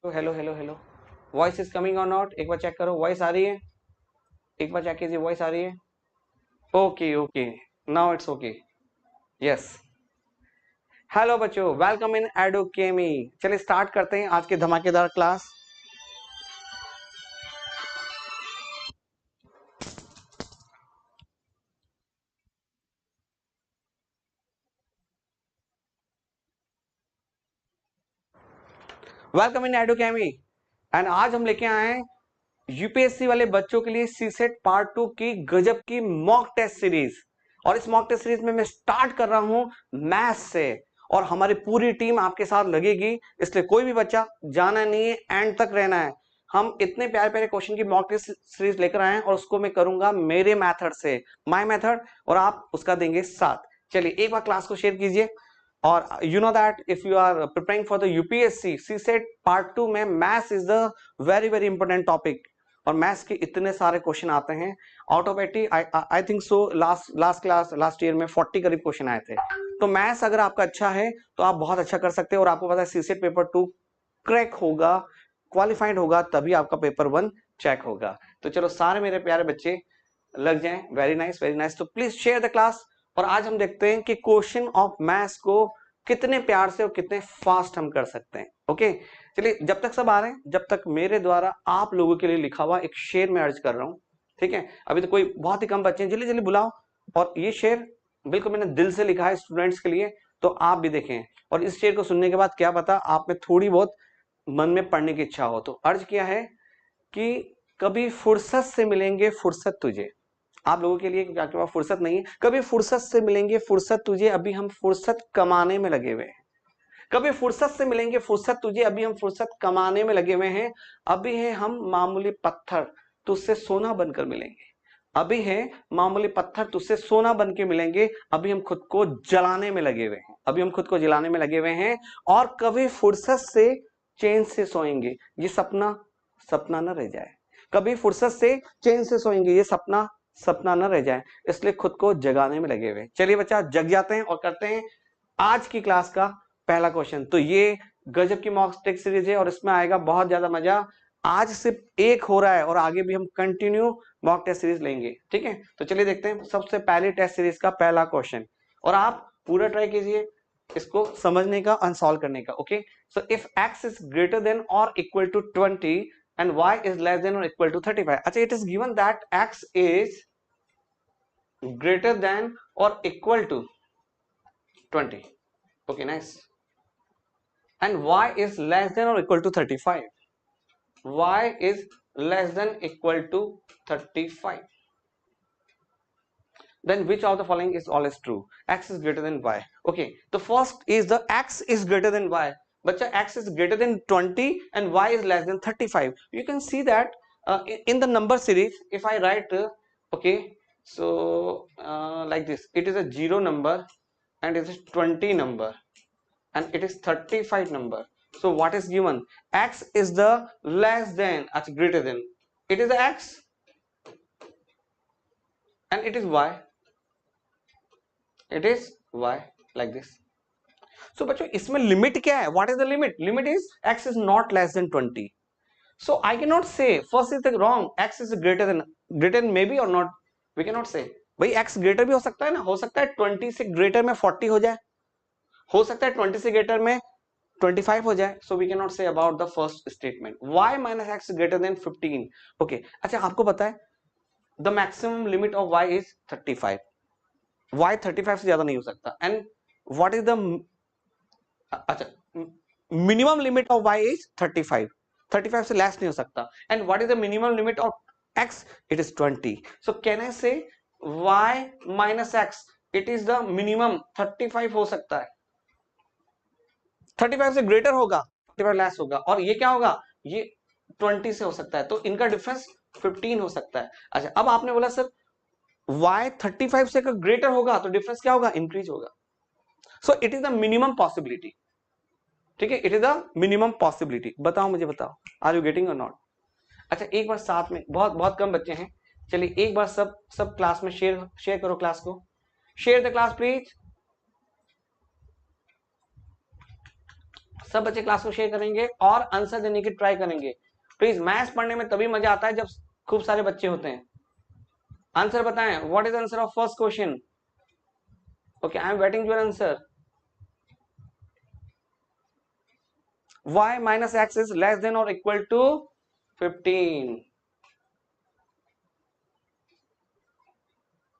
Hello hello hello, voice is coming और not? एक बार check करो, वॉइस आ रही है? एक बार चेक कीजिए, वॉइस आ रही है? Okay okay, now it's okay. Yes, hello बच्चों, वेलकम इन एडुकेमी। चलिए स्टार्ट करते हैं आज की धमाकेदार class. Welcome in Edukemy. And आज हम लेके आए हैं यूपीएससी वाले बच्चों के लिए सीसेट पार्ट 2 की गजब की मॉक टेस्ट सीरीज। और इस मॉक टेस्ट सीरीज में मैं स्टार्ट कर रहा हूं मैथ्स से, और हमारी पूरी टीम आपके साथ लगेगी, इसलिए कोई भी बच्चा जाना नहीं है, एंड तक रहना है। हम इतने प्यारे प्यारे क्वेश्चन की मॉक टेस्ट सीरीज लेकर आए हैं और उसको मैं करूंगा मेरे मेथड से, माय मेथड, और आप उसका देंगे साथ। चलिए एक बार क्लास को शेयर कीजिए। और you know that if you are preparing for the UPSC CSAT part 2 में maths is the very very important topic. और मैथ्स के इतने सारे क्वेश्चन आते हैं out of 80, I think so last year में 40 करीब क्वेश्चन आए थे। तो मैथ्स अगर आपका अच्छा है तो आप बहुत अच्छा कर सकते हैं। और आपको पता है सीसेट पेपर 2 क्रैक होगा, क्वालिफाइड होगा, तभी आपका पेपर 1 चेक होगा। तो चलो सारे मेरे प्यारे बच्चे लग जाएं। Very nice very nice. तो प्लीज शेयर द क्लास। और आज हम देखते हैं कि क्वेश्चन ऑफ मैथ्स को कितने प्यार से और कितने फास्ट हम कर सकते हैं। ओके, चलिए जब तक सब आ रहे हैं, जब तक मेरे द्वारा आप लोगों के लिए लिखा हुआ एक शेर मैं अर्ज कर रहा हूं। ठीक है, अभी तो कोई बहुत ही कम बच्चे हैं, जल्दी जल्दी बुलाओ। और ये शेर बिल्कुल मैंने दिल से लिखा है स्टूडेंट्स के लिए, तो आप भी देखें। और इस शेर को सुनने के बाद क्या पता आप में थोड़ी बहुत मन में पढ़ने की इच्छा हो। तो अर्ज किया है कि कभी फुर्सत से मिलेंगे फुर्सत तुझे। आप लोगों के लिए आपके पास फुर्सत नहीं है, कभी फुर्सत से मिलेंगे फुर्सत तुझे, अभी हम फुर्सत कमाने में लगे हुए हैं। कभी फुर्सत से मिलेंगे फुर्सत तुझे, अभी हम फुर्सत कमाने में लगे हुए हैं। अभी है हम मामूली पत्थर, तुझसे सोना बनकर मिलेंगे। अभी है मामूली पत्थर, तुझसे सोना बन के मिलेंगे। अभी हम खुद को जलाने में लगे हुए हैं, अभी हम खुद को जलाने में लगे हुए हैं। और कभी फुर्सत से चैन से सोएंगे, ये सपना सपना न रह जाए। कभी फुर्सत से चैन से सोएंगे, ये सपना सपना न रह जाए, इसलिए खुद को जगाने में लगे हुए। चलिए बच्चा जग जाते हैं और करते हैं आज की क्लास का पहला क्वेश्चन। तो ये गजब की मॉक टेस्ट सीरीज है और इसमें आएगा बहुत ज्यादा मजा। आज सिर्फ एक हो रहा है और आगे भी हम कंटिन्यू मॉक टेस्ट सीरीज लेंगे। ठीक है, तो चलिए देखते हैं सबसे पहले टेस्ट सीरीज का पहला क्वेश्चन। और आप पूरा ट्राई कीजिए इसको समझने का, अनसॉल्व करने का। Okay, so if x is greater than और equal to 20 and y is less than or equal to 35. अच्छा, it is given that x is greater than or equal to 20. Okay, nice. And y is less than or equal to 35. Y is less than equal to 35. Then which of the following is always true? X is greater than y. Okay, the first is the x is greater than y. Bacha, x is greater than 20 and y is less than 35. You can see that in the number series, if I write, okay, so like this, it is a 0 number and it is 20 number and it is 35 number. So what is given? X is the less than, greater than. It is the x and it is y. It is y, like this. So बच्चों इसमें limit क्या है? What is the limit? Limit is x is not less than 20. So I cannot say first is the wrong. X is greater than maybe or not. We cannot say. भाई x greater भी हो सकता है ना, हो सकता है 20 से greater में 40 हो जाए, हो सकता है 20 से greater में 25 हो जाए. So we cannot say about the first statement. Y minus x greater than 15. Okay. अच्छा, आपको पता है the maximum limit of y is 35. y 35 से ज्यादा नहीं हो सकता. And what is the अच्छा minimum limit of y is 35. 35 से लेस नहीं हो सकता. And what is the minimum limit of x? It is 20. So can I से y minus x, it is the minimum 35 हो सकता है. 35 से ग्रेटर होगा, 35 लेस होगा, और ये क्या होगा? ये 20 से हो सकता है. तो इनका डिफरेंस 15 हो सकता है. अच्छा, अब आपने बोला सर y 35 से ग्रेटर होगा तो डिफरेंस क्या होगा? इंक्रीज होगा. So it is the minimum possibility. ठीक है, it is the minimum possibility. बताओ, मुझे बताओ, are you getting or not? अच्छा, एक बार साथ में, बहुत बहुत कम बच्चे हैं, चलिए एक बार सब क्लास में शेयर करो क्लास को. Share the class please. सब बच्चे क्लास को शेयर करेंगे और आंसर देने की ट्राई करेंगे। प्लीज, मैथ्स पढ़ने में तभी मजा आता है जब खूब सारे बच्चे होते हैं। आंसर बताएं, what is answer of first question? Okay, I am waiting your answer. y minus x is less than or equal to 15।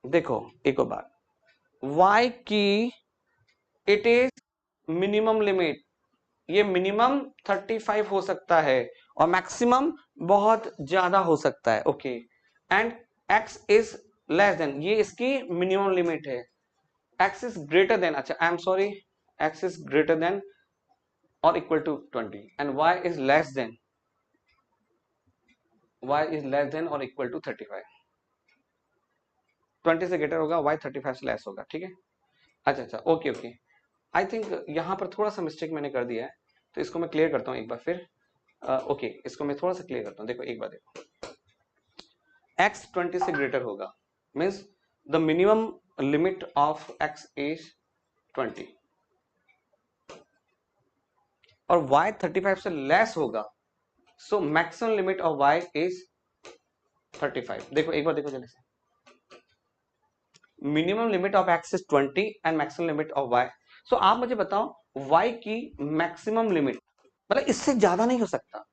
देखो एक और बात, y की इट इज मिनिमम लिमिट, ये मिनिमम 35 हो सकता है और मैक्सिमम बहुत ज्यादा हो सकता है। Okay, and x is less than, ये इसकी मिनिमम लिमिट है। x इज ग्रेटर देन, अच्छा I am sorry, x is greater than और equal to 20 and y is less than, y is less than और इक्वल टू 35। 20 से greater होगा, y 35 से less होगा। ठीक है, अच्छा अच्छा, ओके ओके। आई थिंक यहाँ पर थोड़ा सा मिस्टेक मैंने कर दिया है, तो इसको मैं क्लियर करता हूँ एक बार फिर। ओके, इसको मैं थोड़ा सा क्लियर करता हूँ। देखो एक बार देखो, x 20 से ग्रेटर होगा means the minimum limit of x is 20 और y 35 से लेस होगा, so maximum limit of y is 35। देखो एक बार देखो जल्दी से, minimum limit of x is 20 and maximum limit of y। सो आप मुझे बताओ y की मैक्सिमम लिमिट, मतलब इससे ज्यादा नहीं हो सकता,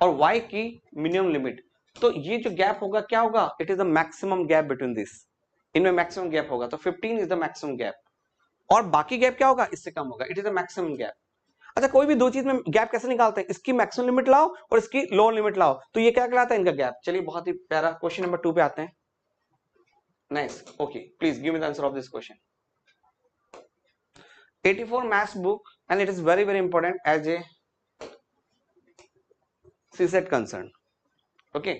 और y की मिनिमम लिमिट, तो ये जो गैप होगा क्या होगा? It is the maximum gap between this, इनमें मैक्सिमम गैप होगा, तो 15 इज द मैक्सिमम गैप। और बाकी गैप क्या होगा? इससे कम होगा, it is the maximum gap. अच्छा, कोई भी दो चीज में गैप कैसे निकालते हैं? इसकी मैक्सिमम लिमिट लाओ और इसकी लोअर लिमिट लाओ, तो ये क्या कहलाता है? इनका गैप। चलिए बहुत ही प्यारा, क्वेश्चन नंबर 2 पे आते हैं। Nice, okay, please give me the answer of this question. 84 maths book and it is very important as a CSAT concern. Okay,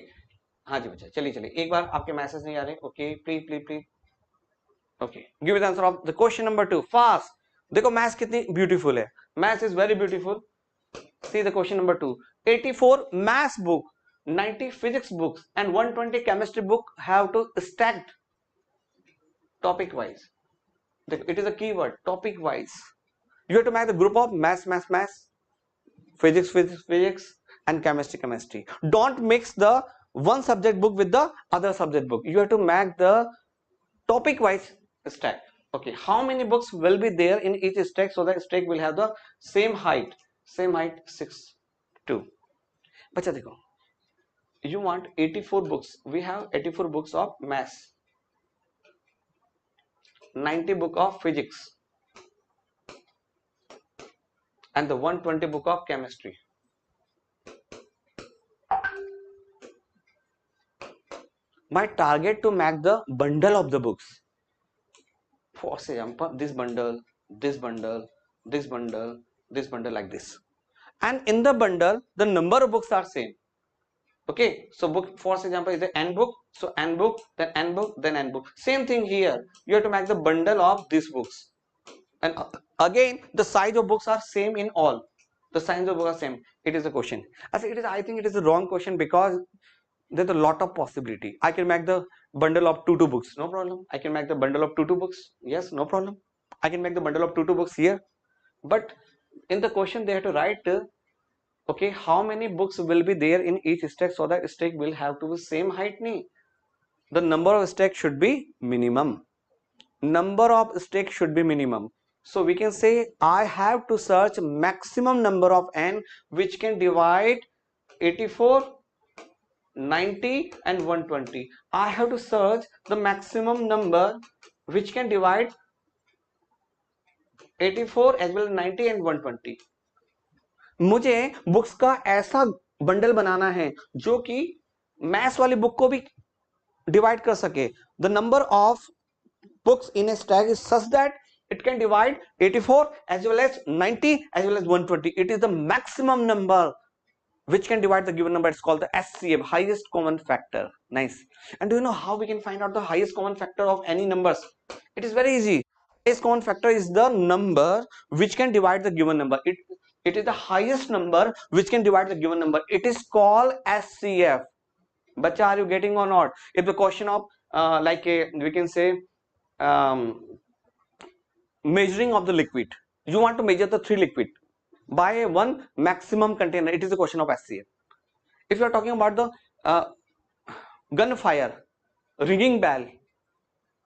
हाँ जी बच्चा, चलिए चलिए, एक बार आपके मैसेज नहीं आ रहे। Okay, please please please, okay, give me the answer of the question number 2 fast. देखो maths कितनी ब्यूटीफुल है, maths is very beautiful. See the question number 2, 84 maths book, 90 physics books and 120 chemistry book have to stacked topic wise. It is a keyword, topic wise. You have to make the group of maths, physics and chemistry. Don't mix the one subject book with the other subject book. You have to make the topic wise stack. Okay, how many books will be there in each stack so that stack will have the same height 6 2। बच्चा देखो, you want 84 books, we have 84 books of maths, 90 book of physics and the 120 book of chemistry. My target to make the bundle of the books. For example, this bundle, this bundle, this bundle, this bundle, like this. And in the bundle, the number of books are same. Okay, so book, for example, is the n book. So n book, then n book, then n book. Same thing here. You have to make the bundle of these books. And again, the size of books are same in all. The size of books are same. It is a question. I think it is a wrong question because there's a lot of possibility. I can make the bundle of two books, no problem. I can make the bundle of two books, yes, no problem. I can make the bundle of two books here. But in the question they have to write, okay, how many books will be there in each stack so that stack will have to be same height. The number of stack should be minimum. Number of stack should be minimum. So we can say I have to search maximum number of n which can divide 84, 90 and 120. I have to search the maximum number which can divide 84 as well as 90 and 120. मुझे books का ऐसा bundle बनाना है जो कि maths वाली book को भी divide कर सके. The number of books in a stack is such that it can divide 84 as well as 90 as well as 120. It is the maximum number which can divide the given number. It's called the HCF, highest common factor. Nice. And do you know how we can find out the highest common factor of any numbers? It is very easy. Highest common factor is the number which can divide the given number. It is the highest number which can divide the given number. It is called HCF. Bacha, are you getting or not? If the question of we can say measuring of the liquid, you want to measure the 3 liquid, by one maximum container. It is a question of SCF. If you are talking about the gunfire, ringing bell,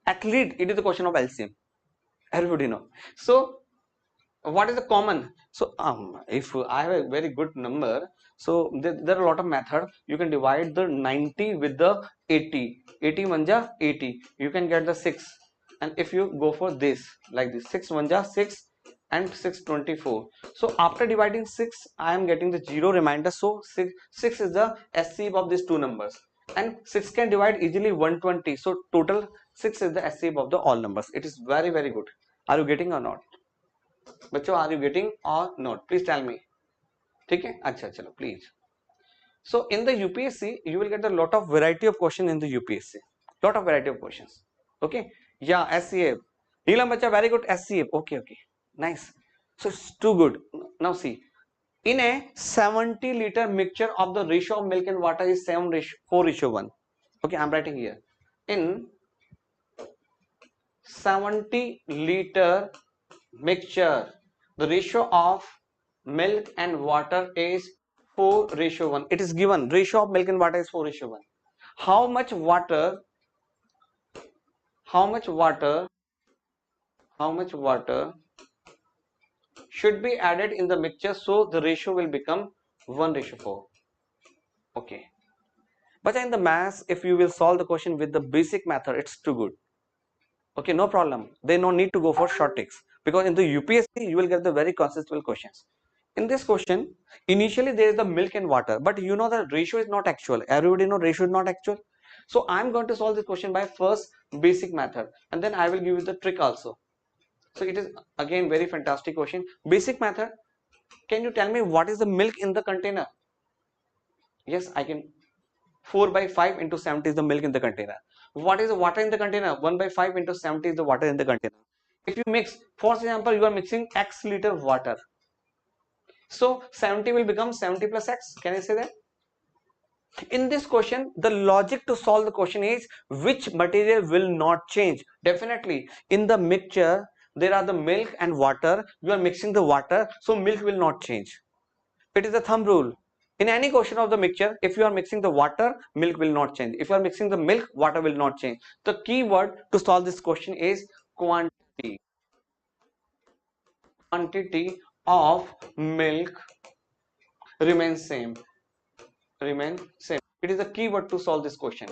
athlete, it is a question of LCM. Everybody know. So what is the common? So if I have a very good number, so there are a lot of method. You can divide the 90 with the 80. 80 manja 80. You can get the 6. And if you go for this like this, 6 manja 6 and 624. So after dividing 6, I am getting the 0 remainder. So 6 is the SCF of these two numbers. And 6 can divide easily 120. So total 6 is the SCF of the all numbers. It is very very good. Are you getting or not? बच्चों, are you getting or not? Please tell me. ठीक है, अच्छा चलो please. So in the UPSC you will get a lot of variety of question in the UPSC. Lot of variety of questions. Okay, yeah, SCF. Neelam bacha, very good. SCF. Okay, nice. So it's too good. Now see, in a 70-liter mixture of the ratio of milk and water is 4:1. Okay, I'm writing here. In 70-liter mixture, the ratio of milk and water is 4:1. It is given ratio of milk and water is 4:1. How much water how much should be added in the mixture so the ratio will become 1:4? Okay, but in the maths, if you will solve the question with the basic method, it's too good. Okay, no problem. They no need to go for short tricks, because in the UPSC you will get the very conceptual questions. In this question, initially there is the milk and water, but you know the ratio is not actual. Everybody know ratio is not actual. So I'm going to solve this question by first basic method, and then I will give you the trick also. So it is again very fantastic question. Basic method. Can you tell me what is the milk in the container? Yes, I can. 4 by 5 into 70 is the milk in the container. What is the water in the container? 1 by 5 into 70 is the water in the container. If you mix, for example, you are mixing X liter water. So 70 will become 70 plus X. Can I say that? In this question, the logic to solve the question is which material will not change. Definitely, in the mixture, there are the milk and water. You are mixing the water, so milk will not change. It is a thumb rule. In any question of the mixture, if you are mixing the water, milk will not change. If you are mixing the milk, water will not change. The key word to solve this question is quantity. Quantity of milk remains same. It is the key word to solve this question.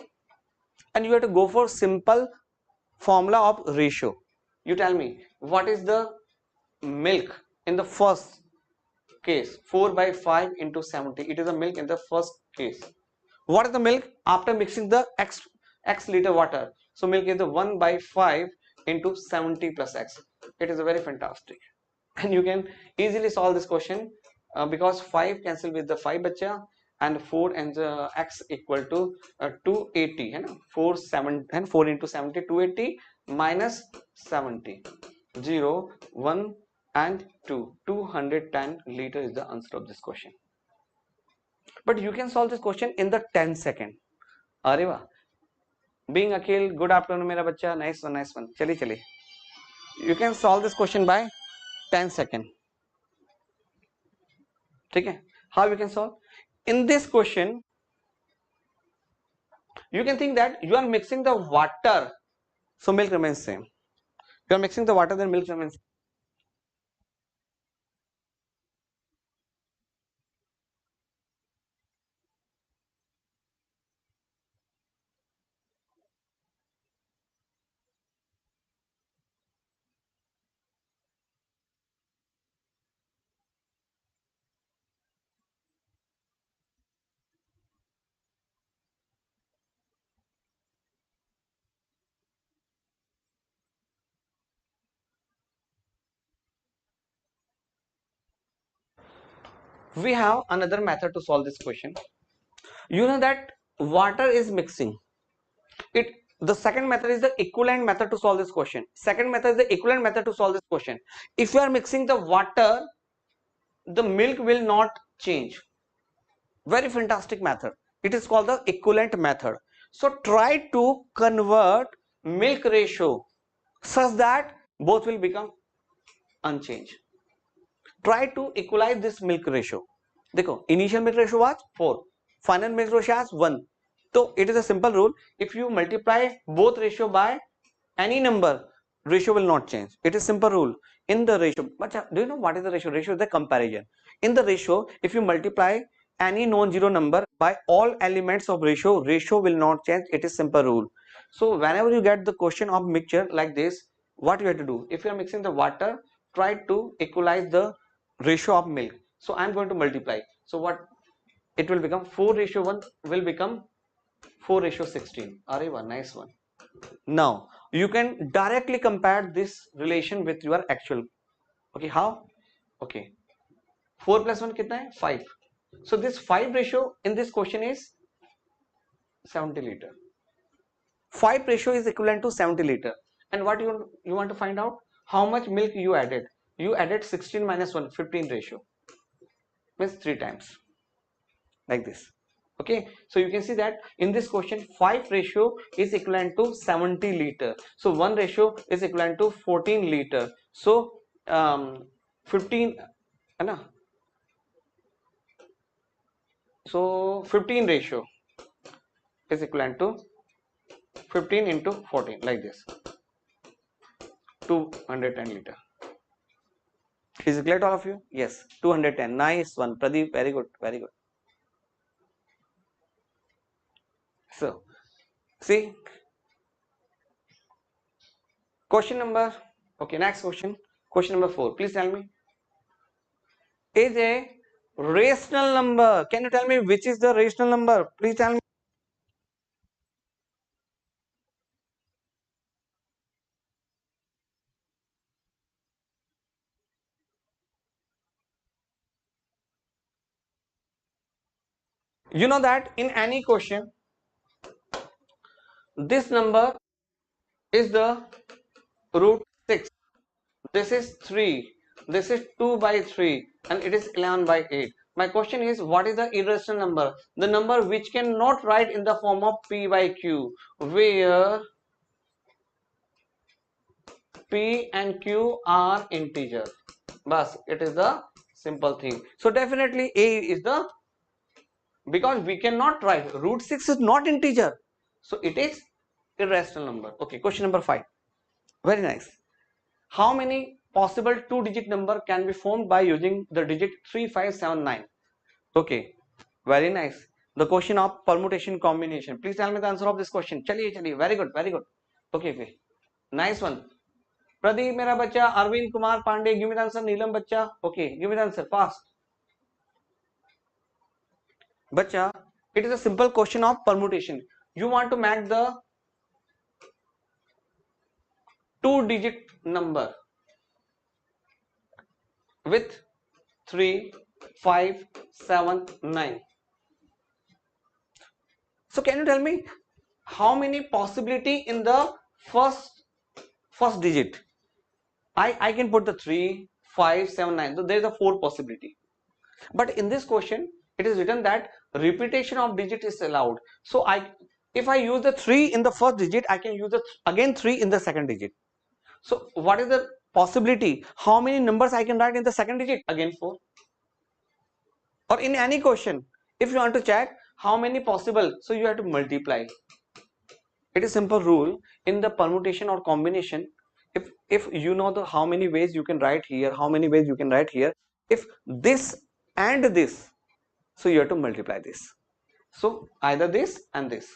And you have to go for simple formula of ratio. You tell me what is the milk in the first case? 4 by 5 into 70. It is the milk in the first case. What is the milk after mixing the x liter water? So milk is the 1 by 5 into 70 plus x. It is a very fantastic, and you can easily solve this question because 5 cancel with the 5 bacha, and 4 and x equal to 280 है ना. 4 and 4 into 70 280 minus 70 0 1 and 210 liter is the answer of this question. But you can solve this question in the 10 second. अरे वाह. Being Akhil, good afternoon मेरा बच्चा. Nice one. चलिए. You can solve this question by 10 second. ठीक है? How you can solve? In this question, you can think that you are mixing the water, so milk remains same. You are mixing the water, then milk remains same. We have another method to solve this question. You know that water is mixing. The second method is the equivalent method to solve this question. Second method is the equivalent method to solve this question. If you are mixing the water, the milk will not change. Very fantastic method. It is called the equivalent method. So try to convert milk ratio such that both will become unchanged. try to equalize this milk ratio. देखो initial milk ratio was 4, final milk ratio was 1. So it is a simple rule. If you multiply both ratio by any number, ratio will not change. It is simple rule. In the ratio, but do you know what is the ratio? Ratio is the comparison. In the ratio, if you multiply any non-zero number by all elements of ratio, ratio will not change. It is simple rule. So whenever you get the question of mixture like this, what you have to do? If you are mixing the water, try to equalize the ratio of milk. So I am going to multiply. So what it will become? 4 ratio 1 will become 4 ratio 16. Arey one, nice one. Now you can directly compare this relation with your actual. Okay, how? Okay, 4 plus 1 kitna hai? 5. So this 5 ratio in this question is 70 liter. 5 ratio is equivalent to 70 liter. And what you want to find out? How much milk you added? You added 16 minus 1, 15 ratio. Means 3 times. Like this. Okay, so you can see that in this question 5 ratio is equivalent to 70 liter. So 1 ratio is equivalent to 14 liter. So 15 है so 15 ratio is equivalent to 15 into 14 like this, 210 liter. Is it clear to all of you? Yes, 210. Nice one, Pradeep. Very good, very good. So see, question number, okay, next question number 4. Please tell me, is a rational number. Can you tell me which is the rational number? Please tell me. You know that in any question, this number is the root 6. This is 3. This is 2 by 3 and it is 11 by 8. My question is, what is the irrational number? The number which cannot write in the form of P by Q, where P and Q are integer. Bas, it is the simple thing. So definitely A is the, because we cannot write, root 6 is not integer. So it is irrational number. Okay, question number 5. Very nice. How many possible 2-digit number can be formed by using the digit 3579? Okay, very nice. The question of permutation combination. Please tell me the answer of this question. Chaliye, very good, very good. Okay, nice one. Pradeep, mera bacha. Arvind Kumar Pandey, give me the answer. Neelam bacha. Okay, give me the answer fast. Bacha, it is a simple question of permutation. You want to make the 2-digit number with 3, 5, 7, 9. So can you tell me how many possibility in the first digit? I can put the 3, 5, 7, 9. So there is a 4 possibility. But in this question, it is written that repetition of digit is allowed. So if I use the 3 in the first digit, I can use the again 3 in the second digit. So what is the possibility? How many numbers I can write in the second digit? Again 4. Or in any question, if you want to check how many possible, so you have to multiply. It is simple rule in the permutation or combination. If you know the how many ways you can write here, how many ways you can write here, if this and this, so you have to multiply this. So either this and this.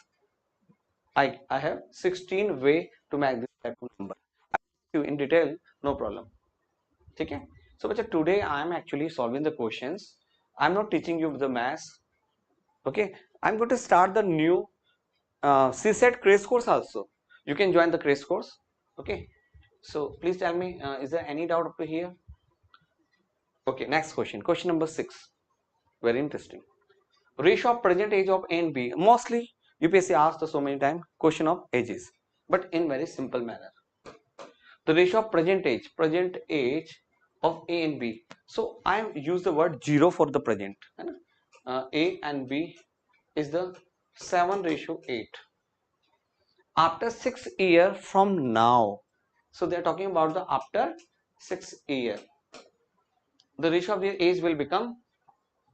I have 16 way to make this type of number. I you in detail, no problem. Okay. So today I am actually solving the questions. I am not teaching you the maths. Okay. I am going to start the new CSAT crash course also. You can join the crash course. Okay. So please tell me, is there any doubt up to here? Okay, next question. Question number 6. Very interesting. Ratio of present age of A and B. Mostly UPSC asked so many times question of ages, but in very simple manner. The ratio of present age of A and B. So I use the word 0 for the present. A and B is the 7:8. After 6 years from now, so they are talking about the after 6 years. the ratio of the age will become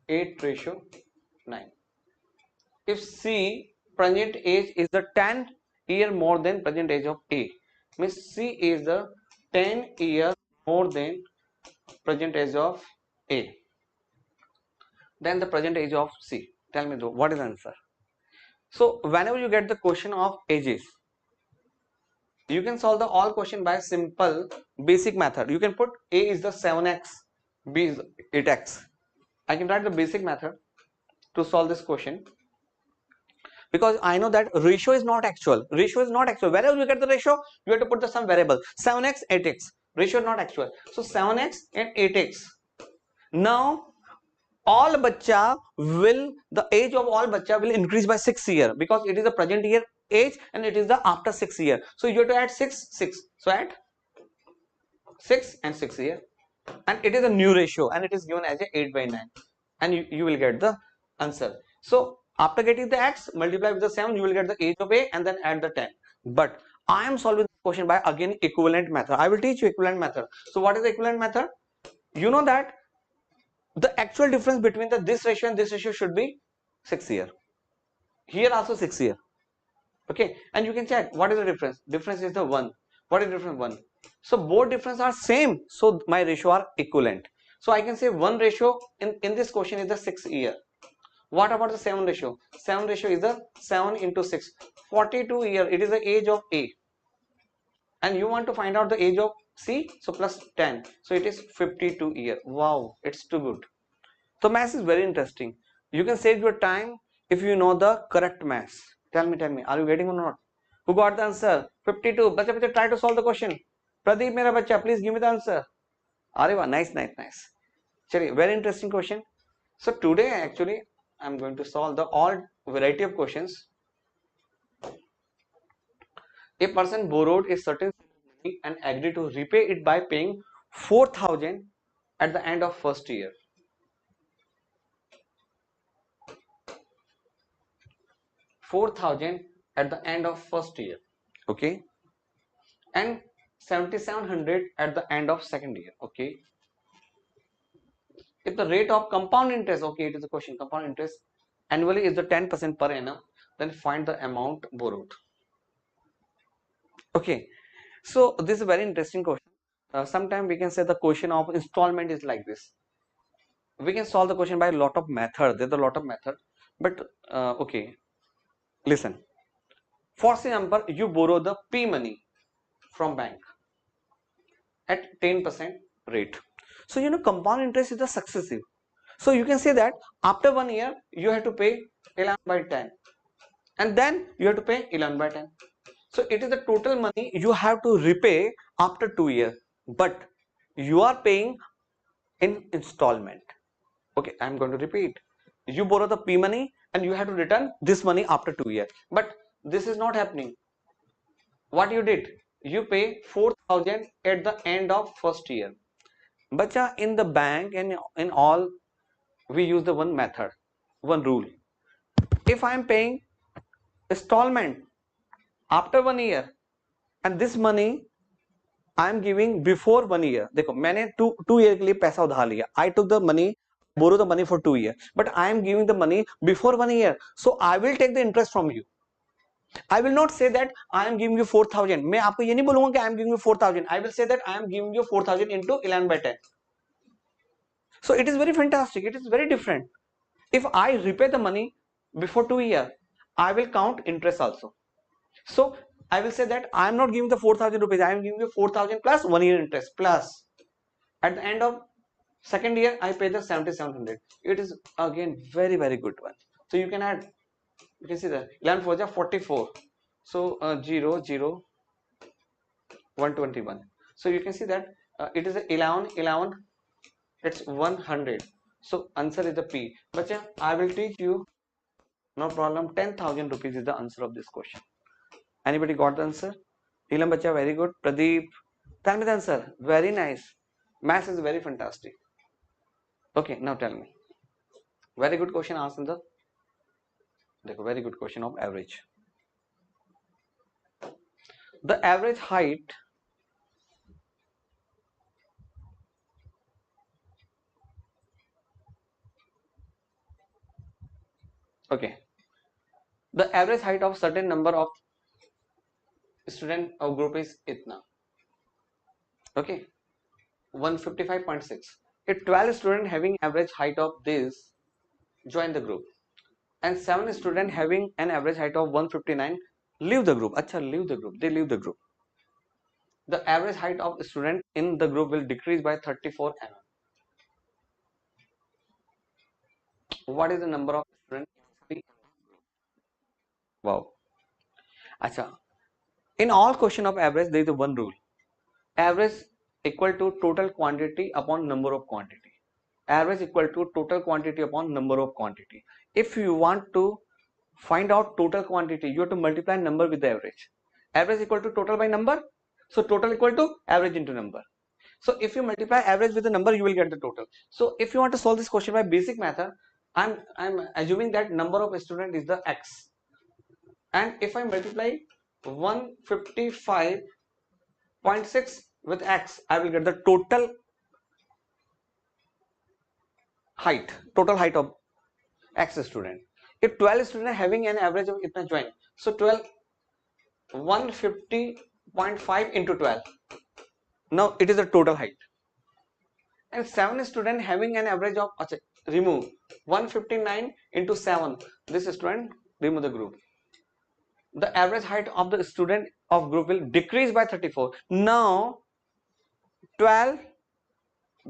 8:9. If C present age is the 10 year more than present age of A, means C is the 10 years more than present age of A, then the present age of C. Tell me though, what is the answer? So whenever you get the question of ages, you can solve the all question by simple basic method. You can put A is the 7x, B is 8x. I can write the basic method to solve this question, because I know that ratio is not actual. Ratio is not actual. Wherever you get the ratio, you have to put the some variable. 7x, 8x. Ratio is not actual. So 7x and 8x. Now all bacha will, the age of all bacha will increase by 6 year, because it is the present year age and it is the after 6 year. So you have to add 6, 6. So add 6 and 6 here, and it is a new ratio and it is given as a 8/9, and you will get the answer. So after getting the x, multiply with the 7, you will get the age of A and then add the 10. But I am solving the question by again equivalent method. I will teach you equivalent method. So what is the equivalent method? You know that the actual difference between this ratio and this ratio should be 6 year. Here also 6 year. Okay, and you can check what is the difference. Difference is the 1. What is difference? 1. So both difference are same, so my ratio are equivalent. So I can say one ratio in this question is the 6 year. What about the 7 ratio? 7 ratio is the 7 into 6, 42 year. It is the age of A, and you want to find out the age of C, so plus 10, so it is 52 year. Wow, it's too good. So maths is very interesting. You can save your time if you know the correct maths. Tell me, are you getting or not? Who got the answer? 52. Bacha, try to solve the question. Pradeep, mera bacha, please give me the answer. Areva, nice. Chali, very interesting question. So today actually I'm going to solve the all variety of questions. A person borrowed a certain money and agreed to repay it by paying 4,000 at the end of first year. 4,000 at the end of first year, okay, and 7,700 at the end of second year, okay. If the rate of compound interest, okay, it is a question, compound interest annually is the 10% per annum, then find the amount borrowed. Okay, so this is a very interesting question. Sometimes we can say the question of installment is like this. We can solve the question by a lot of method. There's a lot of method, but okay, listen. For example, you borrow the P money from bank at 10% rate. So you know compound interest is the successive. So you can say that after 1 year you have to pay 11/10, and then you have to pay 11/10. So it is the total money you have to repay after 2 years, but you are paying in installment. Okay, I'm going to repeat. You borrow the P money and you have to return this money after 2 years, but this is not happening. What you did? You pay 4,000 at the end of first year. Bacha, in the bank and in all, we use the one method, one rule. If I am paying installment after 1 year and this money I am giving before 1 year, देखो मैंने two year के लिए पैसा उधार लिया. I took the money, borrow the money for 2 years, but I am giving the money before 1 year, so I will take the interest from you. I will not say that I am giving you 4,000. मैं आपको ये नहीं बोलूंगा कि I am giving you 4,000. I will say that I am giving you 4,000 into 11/10. So it is very fantastic. It is very different. If I repay the money before 2 years, I will count interest also. So I will say that I am not giving the 4,000 rupees. I am giving you 4,000 plus 1 year interest, plus at the end of second year I pay the 7,700. It is again very good one. So you can add. You can see that 11 4 is 44. So 0 0 121. So you can see that it is a 11. It's 100. So answer is the P. Bacha, I will teach you. No problem. 10,000 rupees is the answer of this question. Anybody got the answer? Neelam bacha, very good. Pradeep, tell me the answer. Very nice. Maths is very fantastic. Okay, now tell me. Very good question asked in the. Very good question of average. The average height Okay, the average height of certain number of student of group is itna. Okay, 155.6. If 12 student having average height of this join the group, and 7 student having an average height of 159 leave the group. Acha, leave the group. They leave the group. The average height of student in the group will decrease by 34 mm. What is the number of students? Wow. Acha. In all question of average, there is a one rule. Average equal to total quantity upon number of quantity. Average equal to total quantity upon number of quantity. If you want to find out total quantity, you have to multiply number with the average. Average equal to total by number. So total equal to average into number. So if you multiply average with the number, you will get the total. So if you want to solve this question by basic method, I'm assuming that number of student is the x, and if I multiply 155.6 with x, I will get the total height of x student. If 12 student having an average of itna join, so 150.5 into 12, now it is the total height. And 7 student having an average of, remove 159 into 7, this student remove the group. The average height of the student of group will decrease by 34. Now 12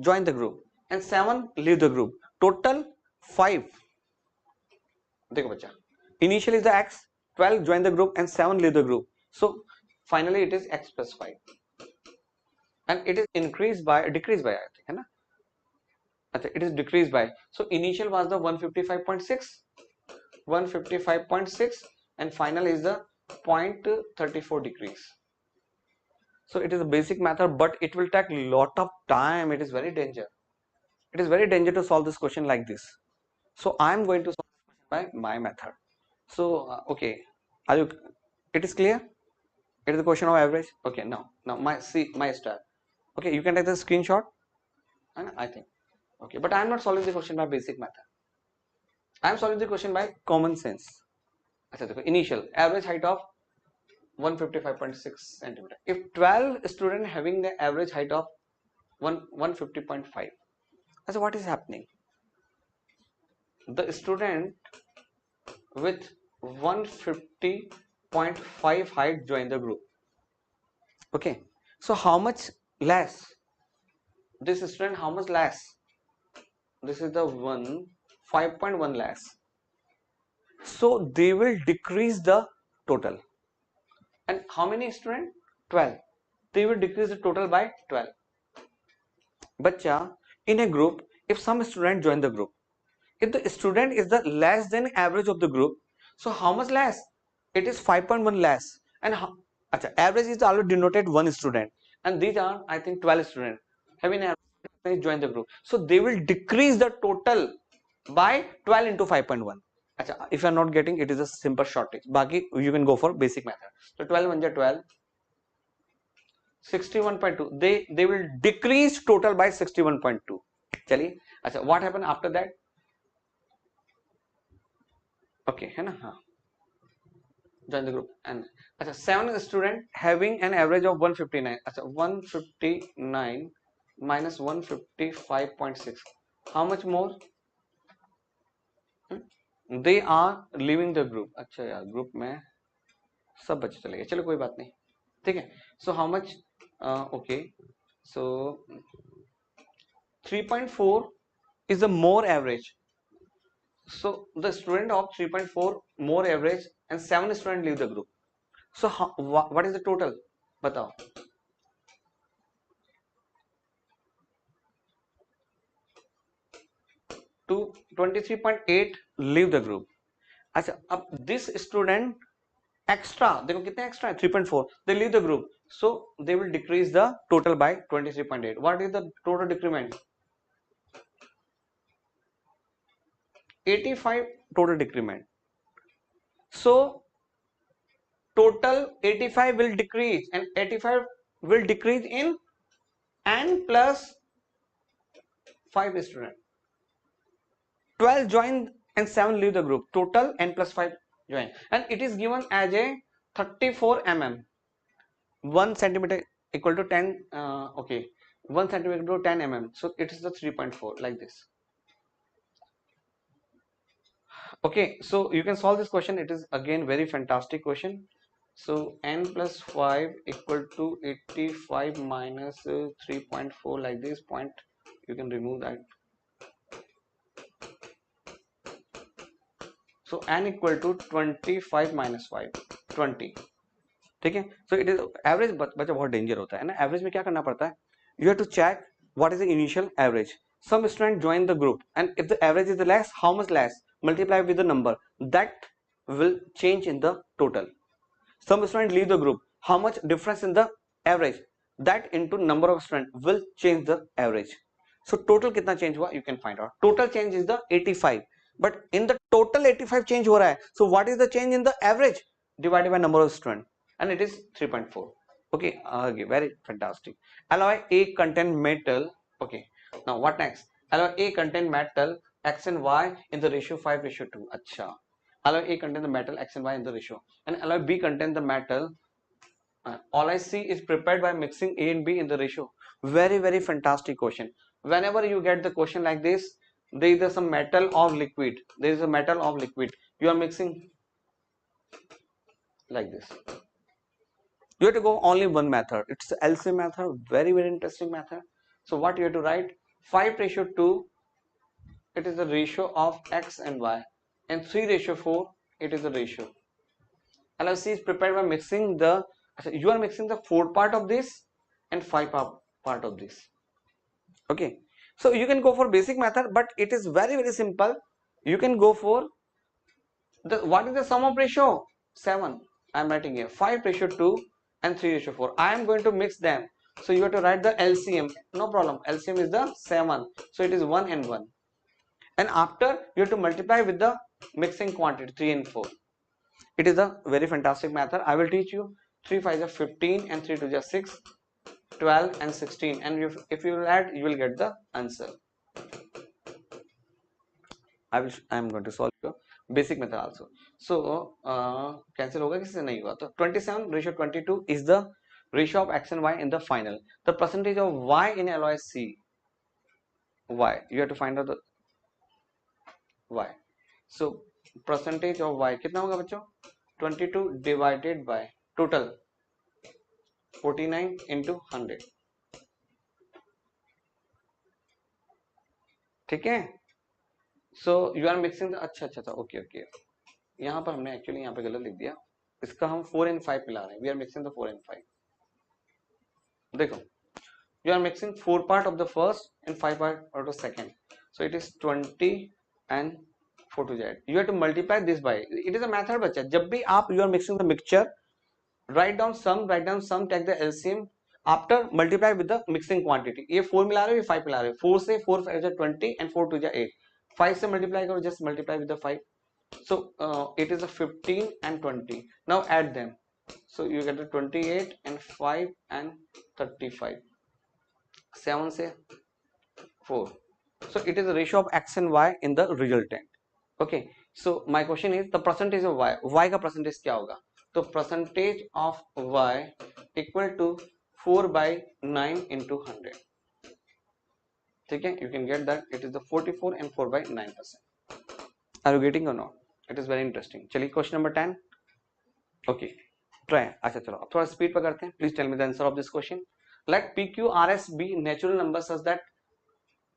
join the group and 7 leave the group. Total 5. देखो बच्चा, initially is the x, 12 join the group and 7 leave the group. So finally it is x plus 5, and it is decreased by I think, है ना? It is decreased by, so initial was the 155.6 and final is the 0.34 decrease. So it is a basic method, but it will take lot of time. It is very dangerous. It is very dangerous to solve this question like this. So I am going to solve by my method. So okay, are you? It is clear. It is the question of average. Okay, now my star. Okay, you can take the screenshot, and I think okay, but I am not solving the question by basic method. I am solving the question by common sense. Initial average height of 155.6 centimeter. If 12 student having the average height of 150.5, so what is happening? The student with 150.5 height join the group. Okay, so how much less? This student how much less? This is the 5.1 less. So they will decrease the total. And how many students? 12. They will decrease the total by 12. Bacha, in a group, if some student join the group, if the student is the less than average of the group, so how much less? It is 5.1 less. And average is already denoted one student, and these are I think 12 students having average join the group. So they will decrease the total by 12 into 5.1. If you are not getting, it is a simple shortage. Baki you can go for basic method. So 12 1 12, 61.2. They will decrease total by 61.2. Chali. What happened after that? Okay, है ना? हाँ. Join the group. And 7 student having an average of 159. 159 minus 155.6. How much more? They are leaving the group. अच्छा यार, group में सब बच्चे चले गए. चलो कोई बात नहीं. ठीक है. So how much? Okay. So 3.4 is the more average. So the student of 3.4 more average and 7 student leave the group. So what is the total? बताओ. To 23.8 leave the group. अच्छा, अब this student extra, देखो कितने extra है? 3.4. They leave the group, so they will decrease the total by 23.8. What is the total decrement? 85 total decrement. So total 85 will decrease, and 85 will decrease in n plus 5 student. 12 join and 7 leave the group. Total n plus 5 join, and it is given as a 34 mm. 1 centimeter equal to 10 okay, 1 centimeter to 10 mm, so it is the 3.4 like this. Okay, so you can solve this question. It is again very fantastic question. So n plus 5 equal to 85 minus 3.4 like this point, you can remove that. So n equal to 25 minus 5 20. ठीक है, so it is average. बच्चा बहुत danger होता है ना, average में क्या करना पड़ता है, you have to check what is the initial average. Some student join the group, and if the average is less, how much less, multiply with the number that will change in the total. Some student leave the group, how much difference in the average, that into number of student will change the average. So total कितना change हुआ, you can find out. Total change is the 85, but in the total 85 change हो रहा है, so what is the change in the average divided by number of student, and it is 3.4. okay, very fantastic. Alloy A contain metal. Okay, now what next? Alloy A contain metal x and y in the ratio 5:2. अच्छा, alloy A contain the metal x and y in the ratio, and alloy B contain the metal. All I see is prepared by mixing A and B in the ratio. Very fantastic question. Whenever you get the question like this, there is some metal or liquid. There is a metal or liquid. You are mixing like this. You have to go only one method. It's the LCM method. Very interesting method. So what you have to write? 5:2. It is the ratio of x and y, and 3:4. It is the ratio. LFC is prepared by mixing the, you are mixing the 4 part of this and 5 part of this. Okay, so you can go for basic method, but it is very simple. You can go for the, what is the sum of ratio? 7. I am writing here 5:2 and 3:4. I am going to mix them, so you have to write the LCM. No problem, LCM is the 7, so it is 1 and 1, and after you have to multiply with the mixing quantity 3 and 4. It is a very fantastic method. I will teach you. 3 5 is 15 and 3 2 is 6, 12 and 16, and if you will add, you will get the answer. I am going to solve your basic method also. So cancel होगा, किसी से नहीं हुआ तो 27:22 is the ratio of x and y in the final. The percentage of y in alloy C, y, you have to find out the y. So percentage of y कितना होगा बच्चों? 22 divided by total 49 into 100. ठीक है, so you are mixing the, अच्छा okay, यहाँ पर हमने actually यहाँ पे गलत लिख दिया, इसका हम 4 and 5 मिला रहे हैं. We are mixing the 4 and 5. देखो, you are mixing 4 part of the first and 5 part of the second, so it is 20 and 4 to z. You have to multiply this by, it is a method बच्चा. जब भी आप you are mixing the mixture, write down sum, take the LCM, after multiply with the mixing quantity. ये 4 मिला रहे हो, ये 5 मिला रहे हो. 4 से 4 5 is 20 and 4 2 is 8. 5 से multiply करो, just multiply with the 5. So it is a 15 and 20. Now add them. So you get the 28 and 5 and 35. 7 से 4. So it is the ratio of x and y in the resultant. Okay. So my question is the percentage of y. Y का percentage क्या होगा? तो percentage of y equal to 4/9 into 100. ठीक है, you can get that. It is the 44 and 4/9%. Are you getting or not? It is very interesting. चलिए question number 10. Okay, try. अच्छा चलो अब थोड़ा स्पीड पर करते हैं. Please tell me the answer of this question. Let PQRS be natural numbers such that,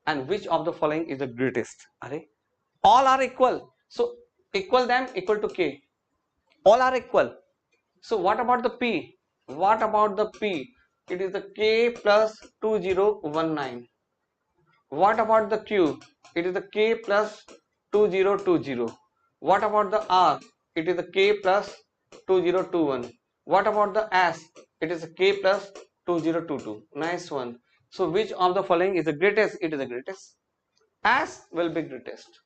and which of the following is the greatest? अरे all are equal, so equal them equal to k. All are equal. So what about the p? What about the p? It is the k plus 2019. What about the q? It is the k plus 2020. What about the r? It is the k plus 2021. What about the s? It is the k plus 2022. Nice one. So which of the following is the greatest? It is the greatest. S will be greatest.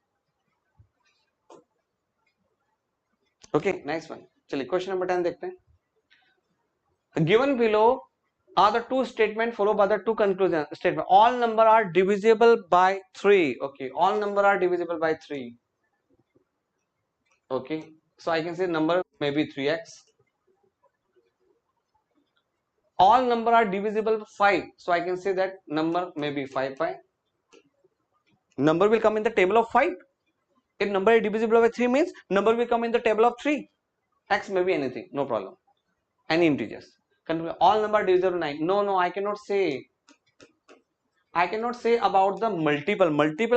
Okay, nice one. चलिए question number 10 देखते हैं. Given below are the two statements followed by the two conclusion statement. All number are divisible by 3. Okay, all number are divisible by 3. Okay, so I can say number may be 3x. All number are divisible by 5, so I can say that number may be 5 pi. Number will come in the table of 5. If number is divisible by 3 means number will come in the table of 3. X may be anything, no problem, any integers. All number divisible by 9. No, I cannot say about the multiple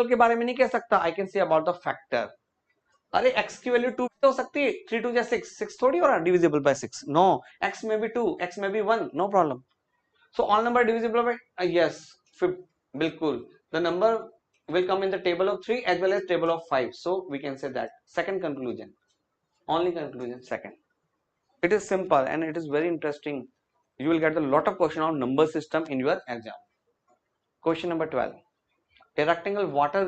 के बारे में नहीं कह सकता. I can say about the factor. अरे x की value 2 भी तो हो सकती है. 3 2 6, 6 थोड़ी हो रहा divisible by 6. No, x may be 2, x may be 1, no problem. So all number divisible by yes, bilkul. The number will come in the table of 3 as well as table of 5. So we can say that. Second conclusion, only conclusion second. It is simple and it is very interesting. You will get a lot of question on number system in your exam. Question number 12. A rectangle water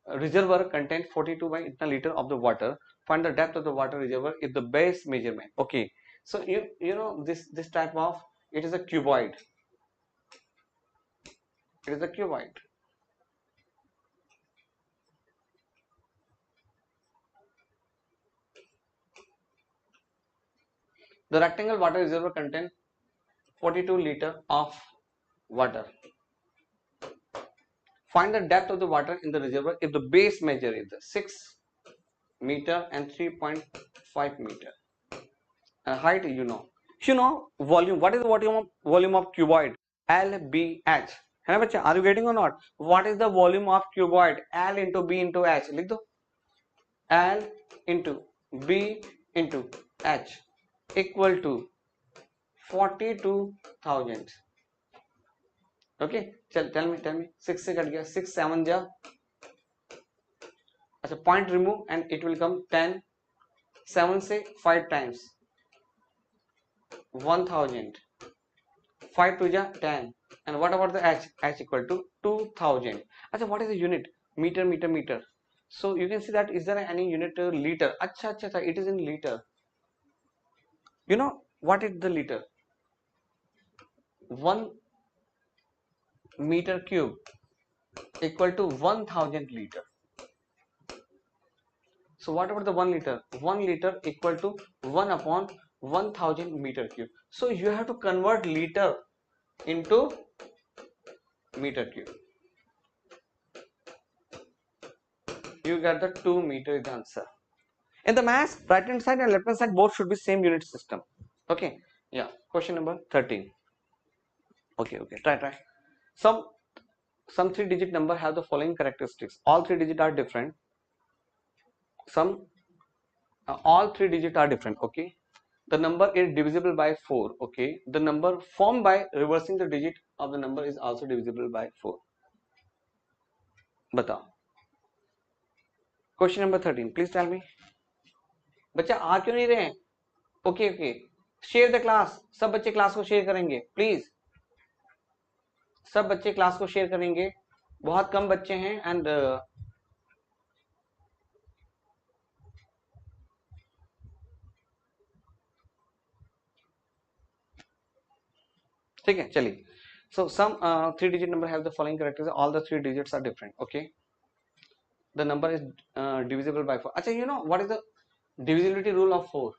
reservoir contains 42 by internal liter of the water. Find the depth of the water reservoir if the base measurement. Okay, so you know this type of, it is a cuboid. It is a cuboid. The rectangle water reservoir contains 42 liter of water. Find the depth of the water in the reservoir if the base measure is 6 meter and 3.5 meter. Height, you know volume. What is the volume of cuboid? LBH. है ना बच्चे? Are you getting or not? What is the volume of cuboid? L into B into H. लिख दो. L into B into H equal to 42,000. Okay, tell me 6 से cut गया. 6 7 जा. अच्छा, point remove and it will come 10. 7 से 5 times 1000. 5 to 10. And what about the H? H equal to 2000. अच्छा, what is the unit? Meter. So you can see that, is there any unit liter? अच्छा, it is in liter. You know what is the liter? 1 meter cube equal to 1000 liter. So what about the 1 liter? 1 liter equal to 1 upon 1000 meter cube. So you have to convert liter into meter cube. You get the 2 meter is the answer. In the math, right hand side and left hand side both should be same unit system. Okay, yeah. Question number 13. Okay, try. Some 3-digit number have the following characteristics. All 3 digits are different. All 3 digits are different. Okay, the number is divisible by 4. Okay, the number formed by reversing the digit of the number is also divisible by 4. बताओ. Question number 13. Please tell me. बच्चा आ क्यों नहीं रहे हैं? Okay. Share the class. सब बच्चे class को share करेंगे प्लीज. सब बच्चे क्लास को शेयर करेंगे. बहुत कम बच्चे हैं एंड ठीक है, चलिए. So some 3-digit number have the following characteristics. All the 3 digits are different. Okay, the number is divisible by 4. अच्छा, you know what is the divisibility rule of 4?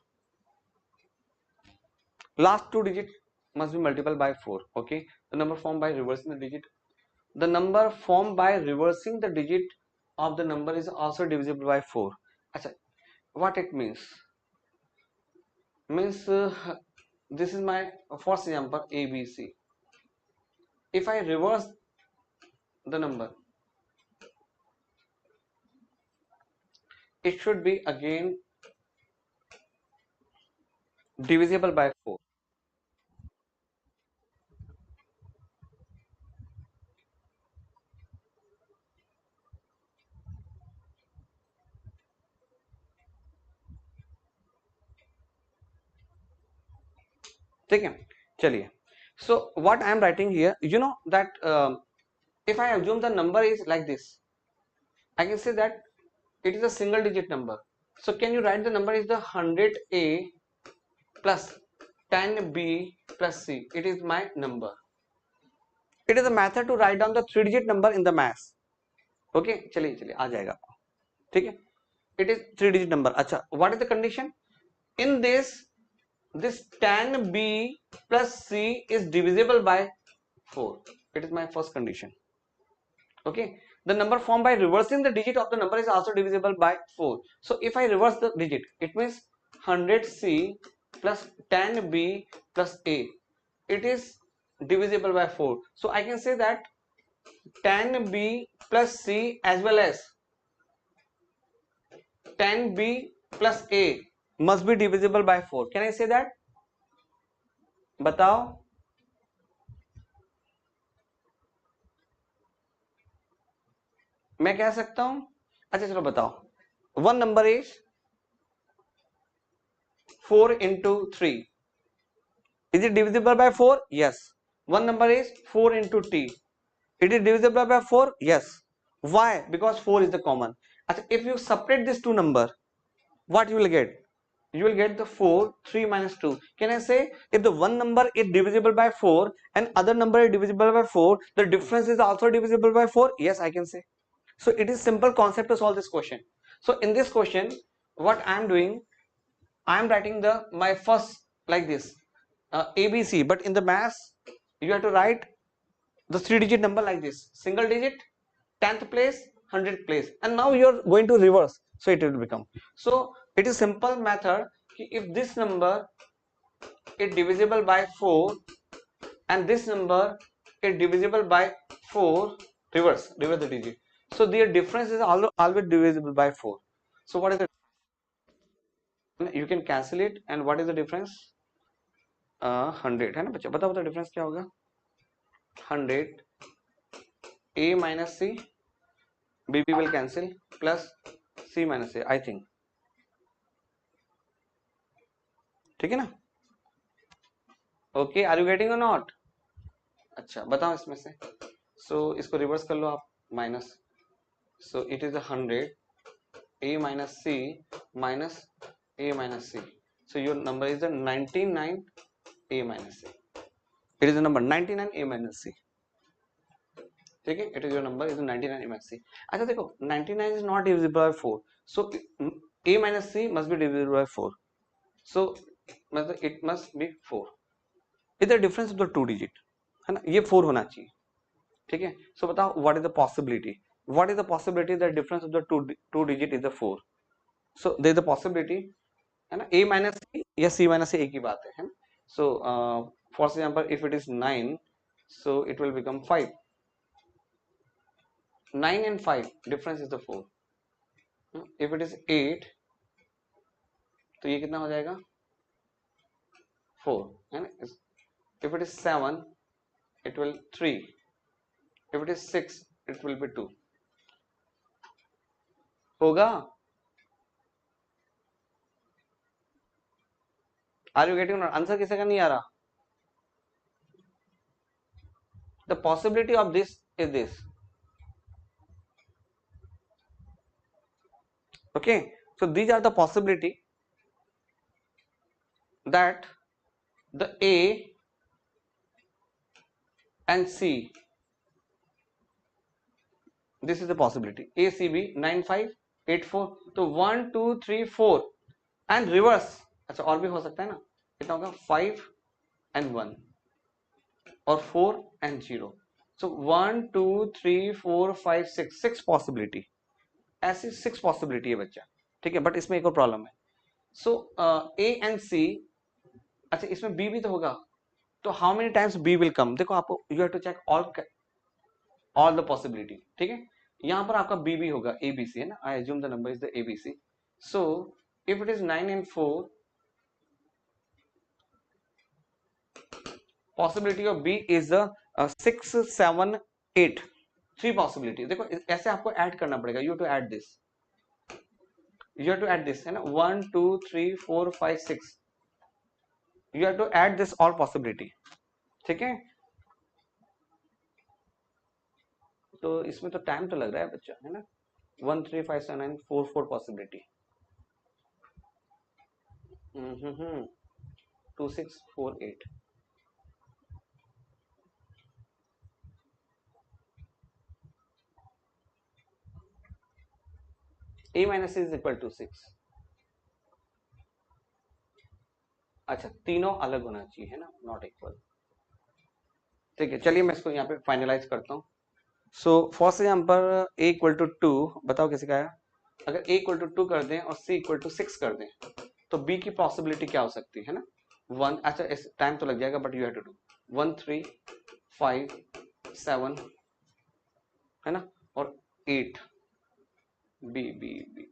Last 2 digits must be multiplied by 4. Okay, the number formed by reversing the digit. The number formed by reversing the digit of the number is also divisible by 4. अच्छा, what it means? Means this is my first example ABC. If I reverse the number, it should be again divisible by 4. ठीक है, चलिए. So what I am writing here, you know that if I assume the number is like this, I can say that it is a single digit number. So can you write the number is the 100A plus 10B plus C. It is my number. It is a method to write down the 3-digit number in the math. Okay, चलिए आ जाएगा आपको. ठीक है. it is 3-digit number. Acha, what is the condition? In this 10b plus c is divisible by 4. It is my first condition. Okay, the number formed by reversing the digit of the number is also divisible by 4. So if I reverse the digit, it means 100c plus 10b plus a, it is divisible by 4. So I can say that 10b plus c as well as 10b plus a must be divisible by 4. Can I say that? बताओ. मैं कह सकता हूं. अच्छा चलो बताओ. One number is 4 into 3. Is it divisible by 4? Yes. One number is 4 into t. It is divisible by 4? Yes. Why? Because 4 is the common. If you separate these two number, what you will get? You will get the 4, 3 minus 2. Can I say if the one number is divisible by 4 and other number is divisible by 4, the difference is also divisible by 4? Yes, I can say. So it is simple concept to solve this question. So in this question, what I am doing, I am writing my first like this, ABC, but in the maths, you have to write the 3-digit number like this, single digit, 10th place, 100th place, and now you are going to reverse, so it will become. So it is simple method. If this number is divisible by 4 and this number is divisible by 4, reverse the digit. So their difference is always divisible by 4. So what is the, you can cancel it, and what is the difference? 100 है ना बच्चा. बताओ तो difference क्या होगा? 100 a minus c, bb will cancel, plus c minus a, I think. ठीक है ना? Okay, are you getting or not? अच्छा बताओ इसमें से. सो इसको रिवर्स कर लो आप, minus. So it is 100 a minus c minus a minus c. So your number is the 99 a minus c. It is the number 99 a minus c. ठीक है, it is your number is 99 a minus c. अच्छा देखो, 99 is not divisible by 4. So a minus c must be divisible by 4. So it must be 4. Is the difference of the 2 digit, है ना? ये 4 होना चाहिए. ठीक है. So बताओ what is the possibility? What is the possibility that difference of the two digit is the 4? So there is the possibility, है ना? A minus c या c minus a एक ही बात है ना? So for example, if it is 9, so it will become 5. 9 and 5 difference is the 4. If it is 8, तो ये कितना हो जाएगा? 4, है ना? If it is 7, it will 3. If it is 6, it will be 2. होगा? Are you getting आंसर किसी का नहीं आ रहा? The possibility of this is this. Okay, so these are the possibility that the A and C, this is the possibility, A, C, B, 9, 5, 8, 4, तो 1, 2, 3, 4 and reverse. अच्छा और भी हो सकता है ना, कितना होगा? 5 and 1 और 4 and 0. So 1, 2, 3, 4, 5, 6 possibility. ऐसी 6 possibility है बच्चा. ठीक है, बट इसमें एक और प्रॉब्लम है. So A and C, अच्छा इसमें B भी तो होगा, तो how many times B will come? देखो आपको, you have to check all the possibility. ठीक है, यहाँ पर आपका B भी होगा, ABC है ना. I assume the number is the ABC. So if it is 9 and 4, possibility of B is the 6, 7, 8. 3 possibility. देखो ऐसे आपको ऐड करना पड़ेगा. You have to add this. You have to add this है ना. 1, 2, 3, 4, 5, 6. You have to add this all possibility. ठीक है, तो इसमें तो टाइम तो लग रहा है बच्चा, है ना. 1, 3, 5, 7, 9, 4 possibility. 2, 6, 4, 8. a minus c is equal to 6। अच्छा, तीनों अलग होना चाहिए है ना, नॉट इक्वल। ठीक है, चलिए मैं इसको यहाँ पे फाइनलाइज करता हूँ। So first example a equal to 2, बताओ किसी का है। अगर a इक्वल टू 2 कर दें और c इक्वल टू 6 कर दें तो b की पॉसिबिलिटी क्या हो सकती है ना, 1, अच्छा इस टाइम तो लग जाएगा but you have to do 1 3 5 7 है ना, और 8 b b b।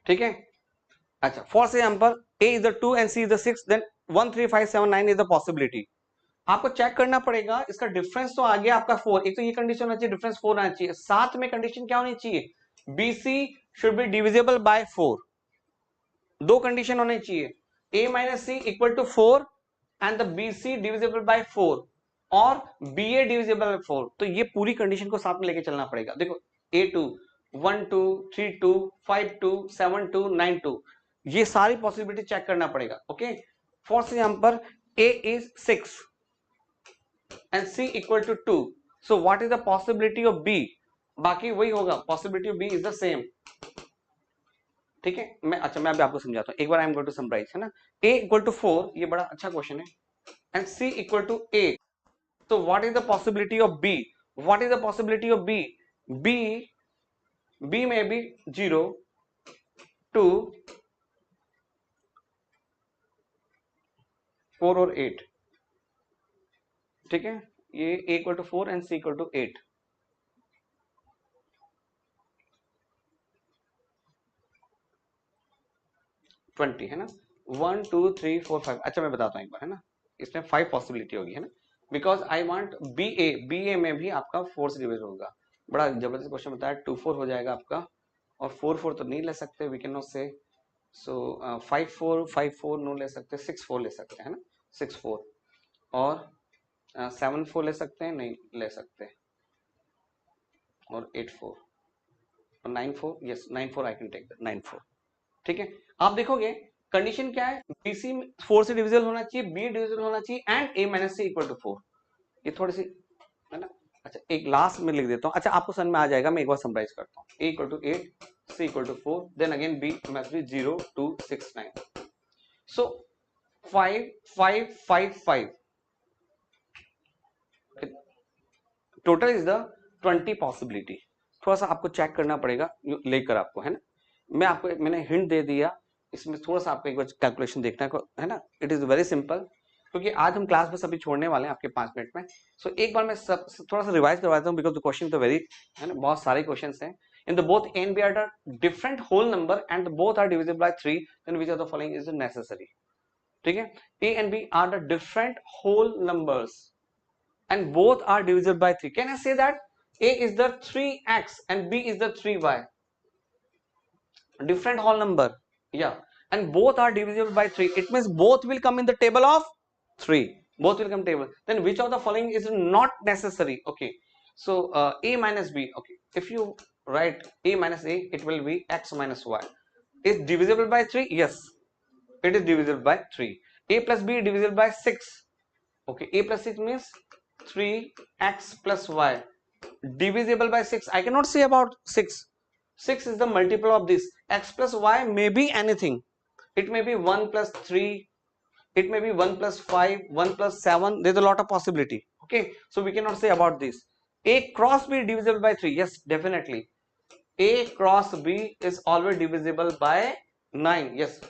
ठीक है, अच्छा first example a is the 2 and c is the 6, then 1 3 5 7 9 is the possibility. आपको चेक करना पड़ेगा, इसका डिफरेंस तो आ गया आपका 4, एक तो ये कंडीशन होना चाहिए, डिफरेंस 4 आना चाहिए, साथ में कंडीशन क्या होनी चाहिए, BC should be divisible by 4। दो कंडीशन होनी चाहिए, a minus c equal to 4 and the BC divisible by 4 और BA डिविजिबल बाय 4। तो ये पूरी कंडीशन को साथ में लेके चलना पड़ेगा। देखो A2 1 2 3 2 5 2 7 2 9 2, ये सारी पॉसिबिलिटी चेक करना पड़ेगा। Okay, for example A is 6 and c equal to 2, so what is the possibility of b, बाकी वही होगा, possibility of b is the same। ठीक है, मैं अच्छा मैं अभी आपको समझाता हूँ, एक बार I am going to summarize है ना। a इक्वल टू 4, ये बड़ा अच्छा क्वेश्चन है, and c equal to 8, so what is the possibility of b, what is the possibility of b, b b may be 0 2 4 और 8। ठीक है, ये a equal to 4 and c equal to 8। Twenty है ना, 1 2 3 4 5। अच्छा मैं बताता हूँ एक बार है ना, इसमें 5 पॉसिबिलिटी होगी है ना, बिकॉज आई वांट BA में भी आपका 4 से डिवाइड होगा। बड़ा जबरदस्त क्वेश्चन बताया, 2 4 हो जाएगा आपका, और 4 4 तो नहीं ले सकते, वी कैन नॉट से, सो 5 4 नो ले सकते, 6 4 ले सकते हैं ना, 6 4, और 7 4 ले सकते हैं, नहीं ले सकते, और 8 4 और 9 4, yes 9 4 I can take that, 9 4। ठीक है, आप देखोगे कंडीशन क्या है, BC 4 से डिविजिबल होना चाहिए, B डिविजिबल होना चाहिए, and A minus c equal to 4। ये थोड़ी सी है ना। अच्छा एक लास्ट में लिख देता हूँ, अच्छा आपको समझ में आ जाएगा, मैं एक बार समराइज करता हूँ। A equal to 8, C equal to 4, then again B must be 0 2 6 9, so 5 5 5 5, total is the 20 possibility. थोड़ा सा आपको चेक करना पड़ेगा लेकर आपको है ना, मैं आपको मैंने हिंट दे दिया, इसमें थोड़ा सा आपको एक बार कैलकुलेशन देखना है ना, इट इज वेरी सिंपल, क्योंकि आज हम क्लास में सभी छोड़ने वाले हैं आपके 5 मिनट में। सो एक बार मैं सब थोड़ा सा रिवाइज करवाता हूँ, बिकॉज द क्वेश्चन तो वेरी है ना, बहुत सारे क्वेश्चन हैं। In the both a and b are different whole number and both are divisible by 3, then which of the following is necessary। ठीक है, a and b are the different whole numbers and both are divisible by 3, can I say that a is the 3x and b is the 3y, different whole number, yeah, and both are divisible by 3, it means both will come in the table of 3, both will come table, then which of the following is not necessary? Okay, so a minus b, okay, if you write a minus a, it will be x minus y, is divisible by 3, yes it is divisible by 3, a plus b divisible by 6, okay, a plus 6 means 3x plus y, divisible by 6, I cannot say about 6, 6 is the multiple of this, x plus y may be anything, it may be 1 plus 3, it may be 1 plus 5, 1 plus 7, there's a lot of possibility, okay, so we cannot say about this. A cross b divisible by 3, yes definitely, a cross b is always divisible by 9, yes,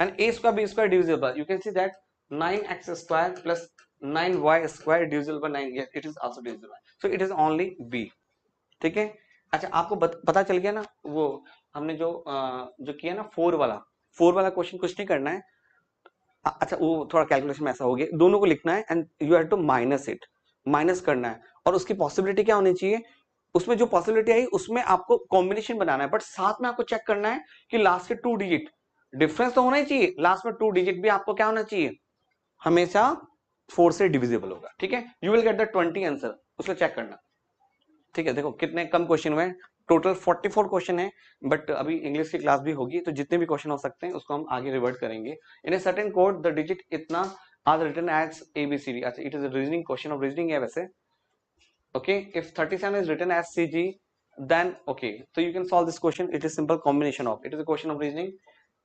and a square b square divisible, you can see that 9x square plus 9y square divisible by 9, yes it is also divisible, so it is only b। ठीक है, अच्छा आपको पता चल गया ना, वो हमने जो किया ना 4 वाला क्वेश्चन कुछ नहीं करना है, अच्छा वो थोड़ा कैलकुलेशन में ऐसा हो गया, दोनों को लिखना है and you have to minus it, minus करना है, और उसकी पॉसिबिलिटी क्या होनी चाहिए, उसमें जो पॉसिबिलिटी आई उसमें आपको कॉम्बिनेशन बनाना है, बट साथ में आपको चेक करना है कि लास्ट के 2 डिजिट डिफरेंस तो होना ही चाहिए, लास्ट में 2 डिजिट भी आपको क्या होना चाहिए, हमेशा 4 से डिविजिबल होगा। ठीक है, you will get the 20 answer, उसको चेक करना। ठीक है, देखो कितने कम क्वेश्चन हुए, टोटल 44 क्वेश्चन है, बट अभी इंग्लिश की क्लास भी होगी तो जितने भी क्वेश्चन हो सकते हैं उसको हम आगे रिवर्ट करेंगे। In a certain code the digit इतना are written as ABCD. अच्छा, it is a reasoning question of reasoning है वैसे. Okay, if 37 is written as CG, then okay, so you can solve this question. It is simple combination of. It is a question of reasoning.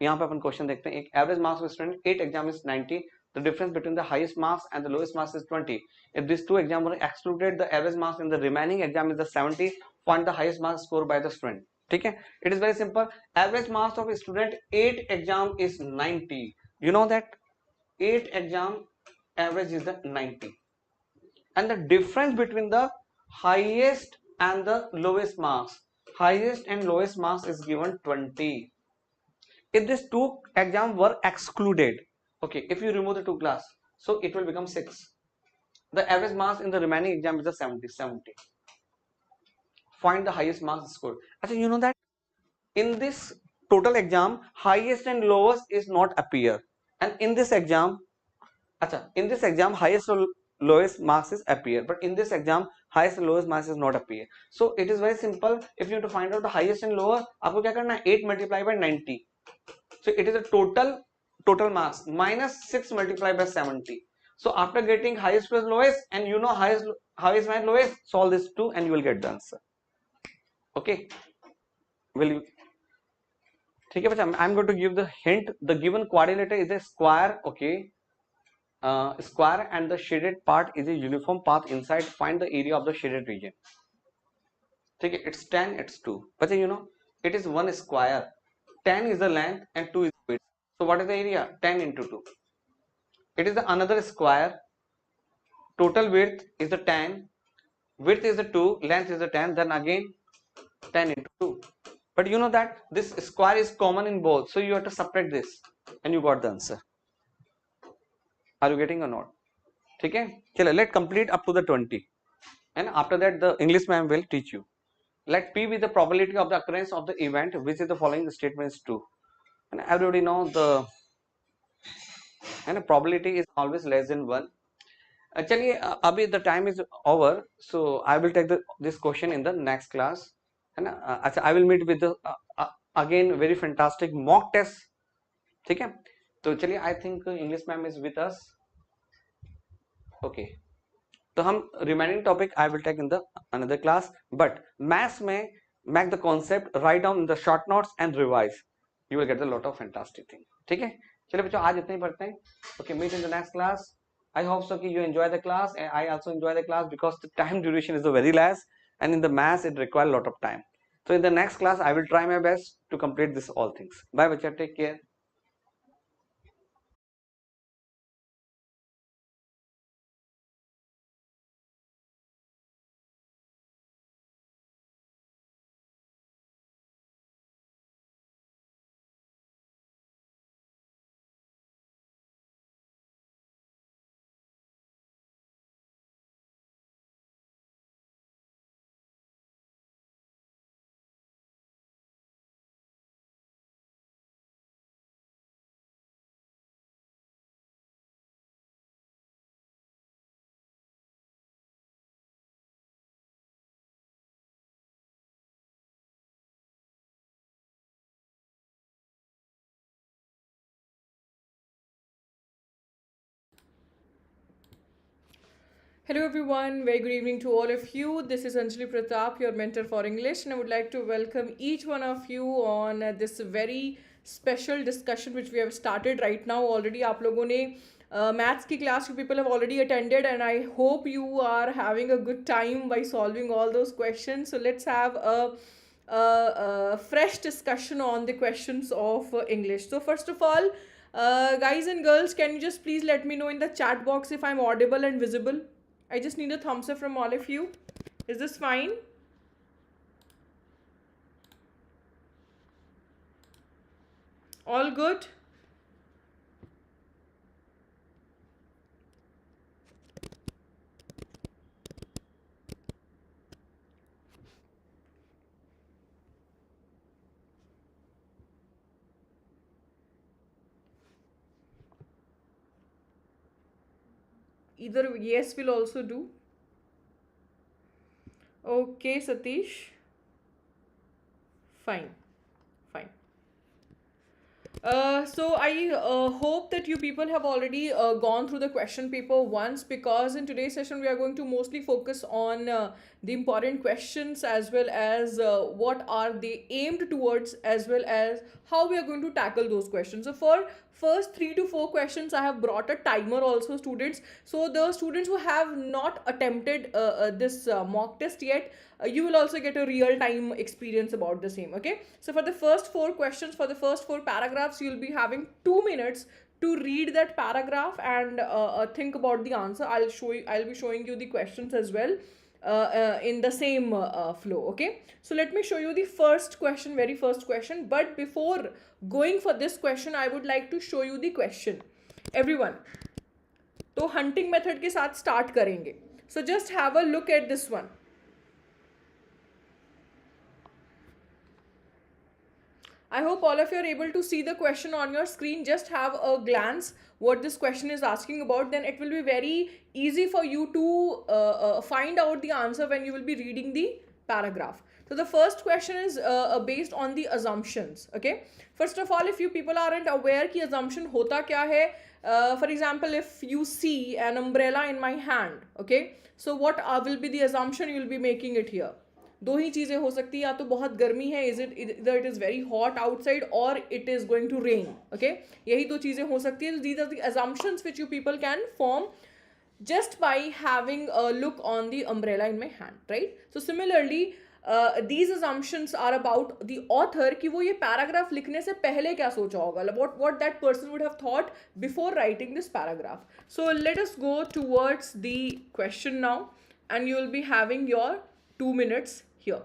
यहाँ पे अपन question देखते हैं. एक average marks of student 8 exam is 90. The difference between the highest marks and the lowest marks is 20. If these two exams were excluded, the average marks in the remaining exam is the 70. Find the highest marks scored by the student. ठीक है, it is very simple. Average marks of a student 8 exam is 90. You know that 8 exam average is the 90, and the difference between the highest and the lowest marks is given 20. If these two exams were excluded, okay, if you remove the two class, so it will become 6. The average marks in the remaining exam is the 70. Find the highest marks scored. Actually, you know that in this total exam, highest and lowest is not appear, and in this exam, in this exam highest or lowest marks is appear, but in this exam highest and lowest marks is not appear. So it is very simple. If you want to find out the highest and lower, आपको क्या करना है? 8 multiplied by 90. So it is a total marks minus 6 multiplied by 70. So after getting highest plus lowest, and you know highest minus lowest, solve this two and you will get the answer. Okay, will you? ठीक है बच्चा, I am going to give the hint. The given quadrilateral is a square. Okay, square, and the shaded part is a uniform path inside. Find the area of the shaded region. ठीक है, it's 10, it's 2. बच्चा, you know it is one square. 10 is the length and 2 is the width. So what is the area? 10 into 2. It is the another square. Total width is the 10, width is the 2, length is the 10, then again 10 into 2. But you know that this square is common in both, so you have to subtract this and you got the answer. Are you getting or not? ठीक है, चलो, let complete up to the 20, and after that the English ma'am will teach you. Let P be the probability of the occurrence of the event which is the following statement is true. And everybody know the and probability is always less than 1. चलिए, अभी the time is over, so I will take this question in the next class, है ना. अच्छा, I will meet with the again very fantastic mock test. ठीक है, तो चलिए, I think English ma'am is with us. Okay, तो हम remaining topic I will take in the another class, but maths में make the concept, write down the short notes and revise. You will get a lot of fantastic thing. ठीक है, चलिए बच्चों, आज इतना ही पढ़ते हैं. Okay, meet in the next class. I hope so कि you enjoy the class, and I also enjoy the class because the time duration is very less, and in the maths it requires a lot of time. So in the next class I will try my best to complete this all things. Bye बच्चा, take care. Hello everyone, very good evening to all of you. This is Anjali Pratap, your mentor for English, and I would like to welcome each one of you on this very special discussion which we have started right now. Already आप लोगों ने maths की class you people have already attended, and I hope you are having a good time by solving all those questions. So let's have a fresh discussion on the questions of English. So first of all, guys and girls, can you just please let me know in the chat box if I'm audible and visible? I just need a thumbs up from all of you. Is this fine? All good? Either yes will also do. Okay, Satish. Fine. Fine. So I hope that you people have already gone through the question paper once, because in today's session we are going to mostly focus on the important questions, as well as what are they aimed towards, as well as how we are going to tackle those questions. So for first 3 to 4 questions I have brought a timer also, students. So the students who have not attempted this mock test yet, you will also get a real time experience about the same. Okay, so for the first 4 questions, for the first 4 paragraphs, you'll be having 2 minutes to read that paragraph and think about the answer. I'll be showing you the questions as well in the same flow. Okay, so let me show you the first question, very first question. But before going for this question, I would like to show you the question. Everyone, तो hunting method के साथ start करेंगे. So just have a look at this one. I hope all of you are able to see the question on your screen. Just have a glance what this question is asking about. Then it will be very easy for you to find out the answer when you will be reading the paragraph. So the first question is based on the assumptions. Okay. First of all, if you people aren't aware कि assumption होता क्या है, for example, if you see an umbrella in my hand, okay, so what will be the assumption you will be making it here? दो ही चीज़ें हो सकती है, या तो बहुत गर्मी है, इधर it is very hot outside, और it is going to rain. Okay, यही दो चीज़ें हो सकती है. These are the assumptions which you people can form just by having a look on the umbrella in my hand, right? So similarly, these assumptions are about the author, कि वो ये paragraph लिखने से पहले क्या सोचा होगा, what that person would have thought before writing this paragraph. So let us go towards the question now, and you will be having your 2 minutes here.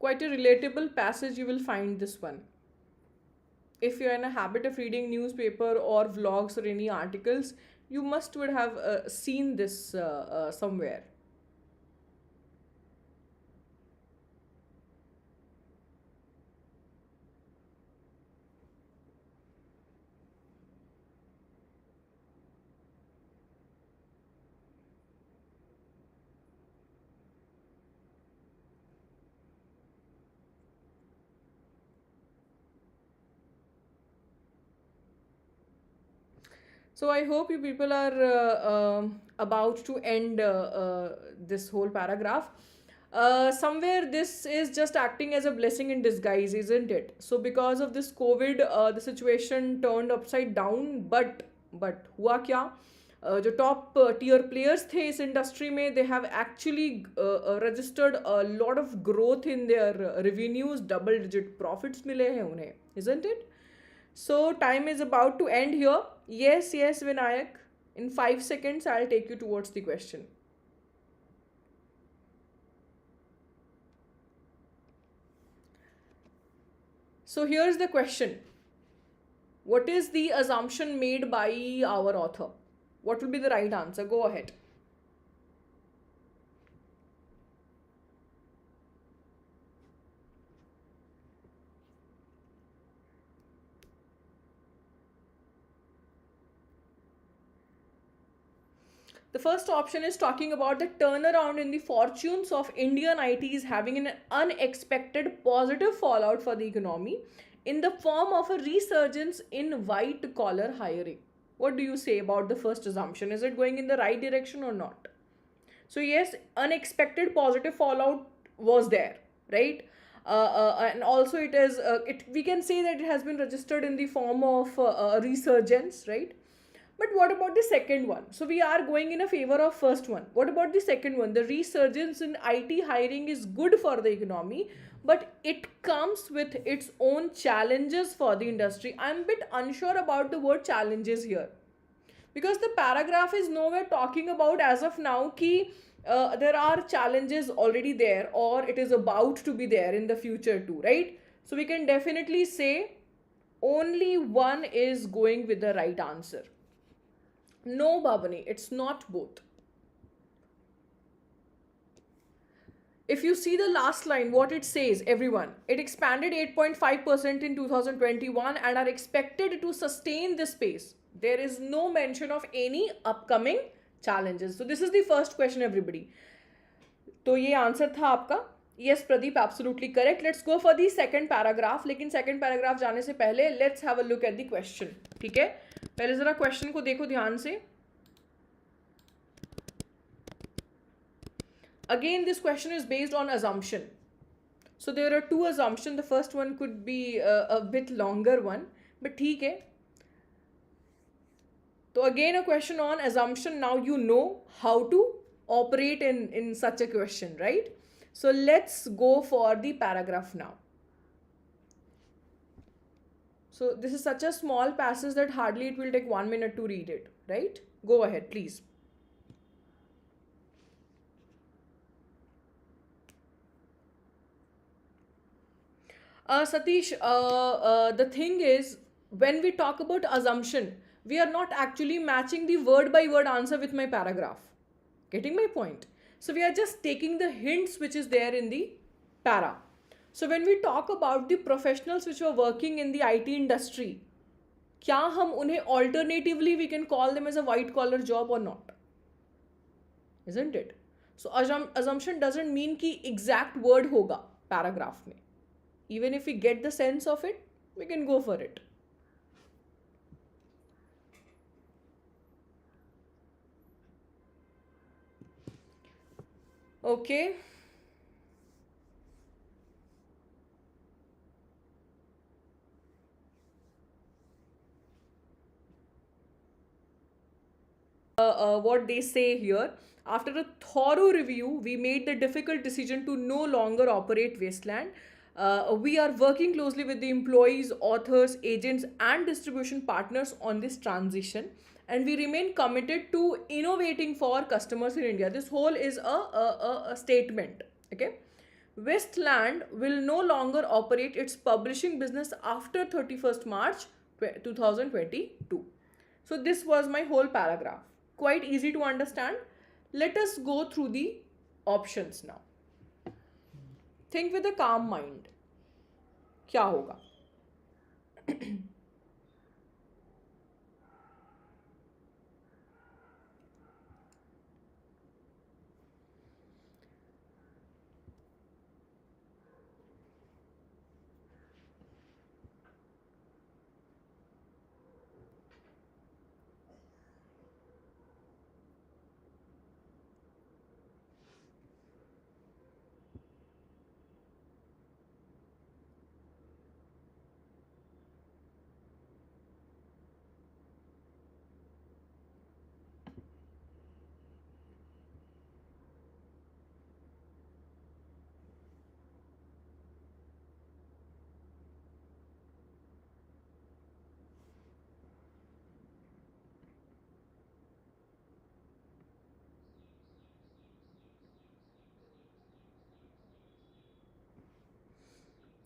Quite a relatable passage, you will find this one. If you're in a habit of reading newspaper or vlogs or any articles, you must would have seen this somewhere. So I hope you people are about to end this whole paragraph. Somewhere this is just acting as a blessing in disguise, isn't it? So because of this COVID, the situation turned upside down. But हुआ क्या? जो top tier players थे इस industry में, they have actually registered a lot of growth in their revenues, double digit profits मिले हैं उन्हें, isn't it? So time is about to end here. Yes, Vinayak. In 5 seconds, I'll take you towards the question. So here's the question. What is the assumption made by our author? What will be the right answer? Go ahead. The first option is talking about the turnaround in the fortunes of Indian ITs having an unexpected positive fallout for the economy in the form of a resurgence in white collar hiring. What do you say about the first assumption? Is it going in the right direction or not? So yes, unexpected positive fallout was there, right? And also it is we can say that it has been registered in the form of a resurgence, right? But what about the second one? So we are going in a favor of first one. What about the second one? The resurgence in IT hiring is good for the economy. but it comes with its own challenges for the industry. I'm a bit unsure about the word challenges here, because the paragraph is nowhere talking about as of now ki there are challenges already there or it is about to be there in the future too, right? So we can definitely say only one is going with the right answer. No, Babani, it's not both. If you see the last line, what it says, everyone, it expanded 8.5% in 2021 and are expected to sustain this pace. There is no mention of any upcoming challenges. So this is the first question, everybody. तो ये answer था आपका. Yes, Pradeep, absolutely correct. Let's go for the second paragraph. लेकिन second paragraph जाने से पहले let's have a look at the question. ठीक है, पहले जरा question को देखो ध्यान से. Again, this question is based on assumption. So there are two assumptions. The first one could be a bit longer one, but ठीक है. So again, a question on assumption. Now you know how to operate in such a question, right? So let's go for the paragraph now. So this is such a small passage that hardly it will take 1 minute to read it, right? Go ahead, please. Satish, the thing is, when we talk about assumption, we are not actually matching the word by word answer with my paragraph. Getting my point? So we are just taking the hints which is there in the para. So when we talk about the professionals which are working in the IT industry, क्या हम उन्हें alternatively we can call them as a white collar job or not? Isn't it? So assumption doesn't mean कि exact word होगा paragraph में. Even if we get the sense of it, we can go for it. Okay. What they say here, after a thorough review, we made the difficult decision to no longer operate Wasteland. We are working closely with the employees, authors, agents, and distribution partners on this transition, and we remain committed to innovating for customers in India. This whole is a statement. Okay. Wasteland will no longer operate its publishing business after 31st March 2022. So this was my whole paragraph. Quite easy to understand. Let us go through the options now. Think with a calm mind. क्या होगा?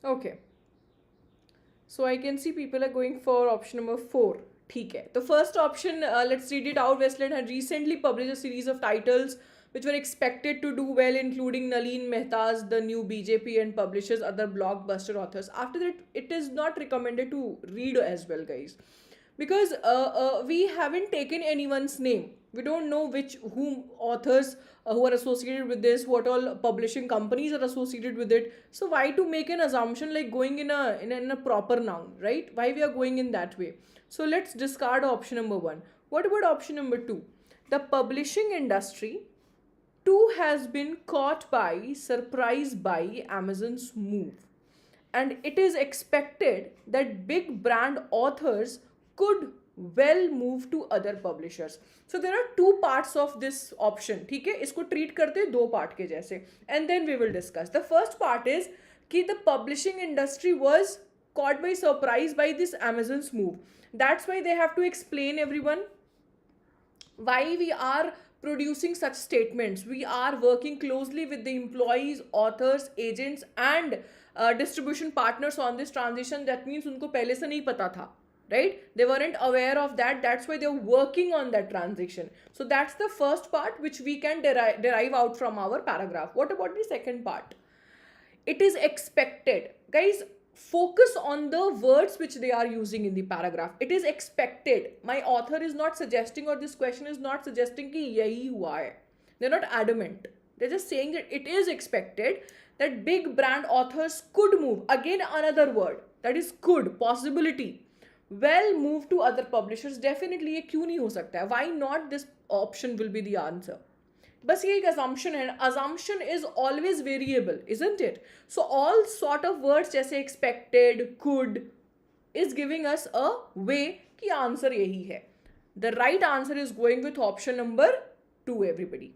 Okay. So I can see people are going for option number 4. ठीक है. The first option, let's read it out. Wasteland had recently published a series of titles which were expected to do well, including Nalin Mehta's The New BJP and publishes other blockbuster authors. After that, it is not recommended to read as well, guys, because we haven't taken anyone's name. We don't know whom authors who are associated with this, what all publishing companies are associated with it. So why to make an assumption like going in a proper noun, right? Why we are going in that way? So let's discard option number 1. What about option number 2? The publishing industry too has been caught by surprise by Amazon's move, and it is expected that big brand authors could well move to other publishers. So there are two parts of this option. ठीक है, इसको treat करते हैं दो part के जैसे, and then we will discuss. The first part is कि the publishing industry was caught by surprise by this Amazon's move. That's why they have to explain everyone why we are producing such statements. We are working closely with the employees, authors, agents and distribution partners on this transition. That means उनको पहले से नहीं पता था, right? They weren't aware of that. That's why they're working on that transition. So that's the first part which we can derive out from our paragraph. What about the second part? It is expected. Guys, focus on the words which they are using in the paragraph. It is expected. My author is not suggesting, or this question is not suggesting कि यही हुआ है. They're not adamant. They're just saying that it is expected that big brand authors could move. Again, another word, that is could, possibility. Well, move to other publishers. Definitely ये क्यों नहीं हो सकता है? Why not this option will be the answer? बस ये एक assumption है. Assumption is always variable, isn't it? So all sort of words जैसे expected, could is giving us a way कि answer यही है. The right answer is going with option number 2, everybody.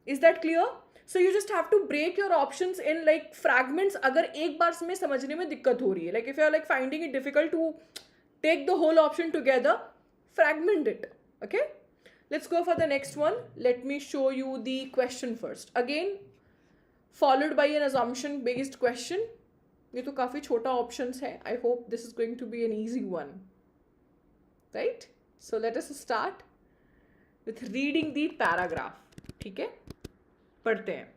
Is that clear? So you just have to break your options in like fragments. अगर एक बार में समझने में दिक्कत हो रही है, like if you are like finding it difficult to take the whole option together, fragment it. Okay? Let's go for the next one. Let me show you the question first. Again, followed by an assumption based question. ये तो काफी छोटा options है. I hope this is going to be an easy one. Right? So let us start with reading the paragraph. ठीक है? पढ़ते हैं.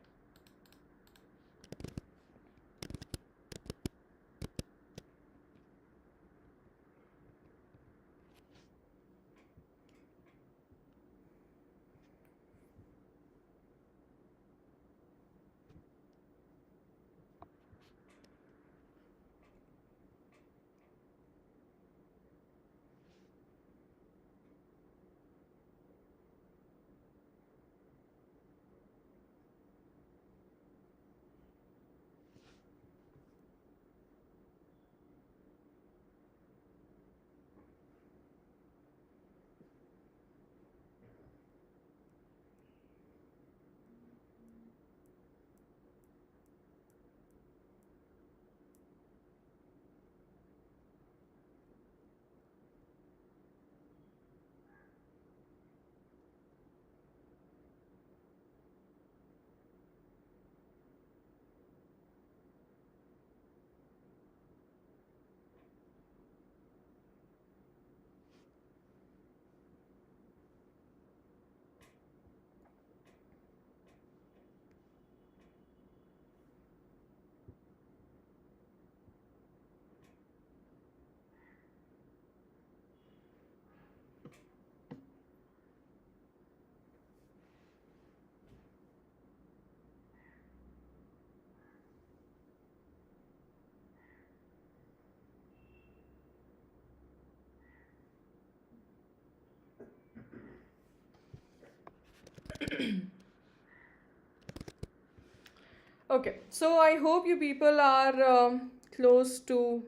Okay, so I hope you people are close towards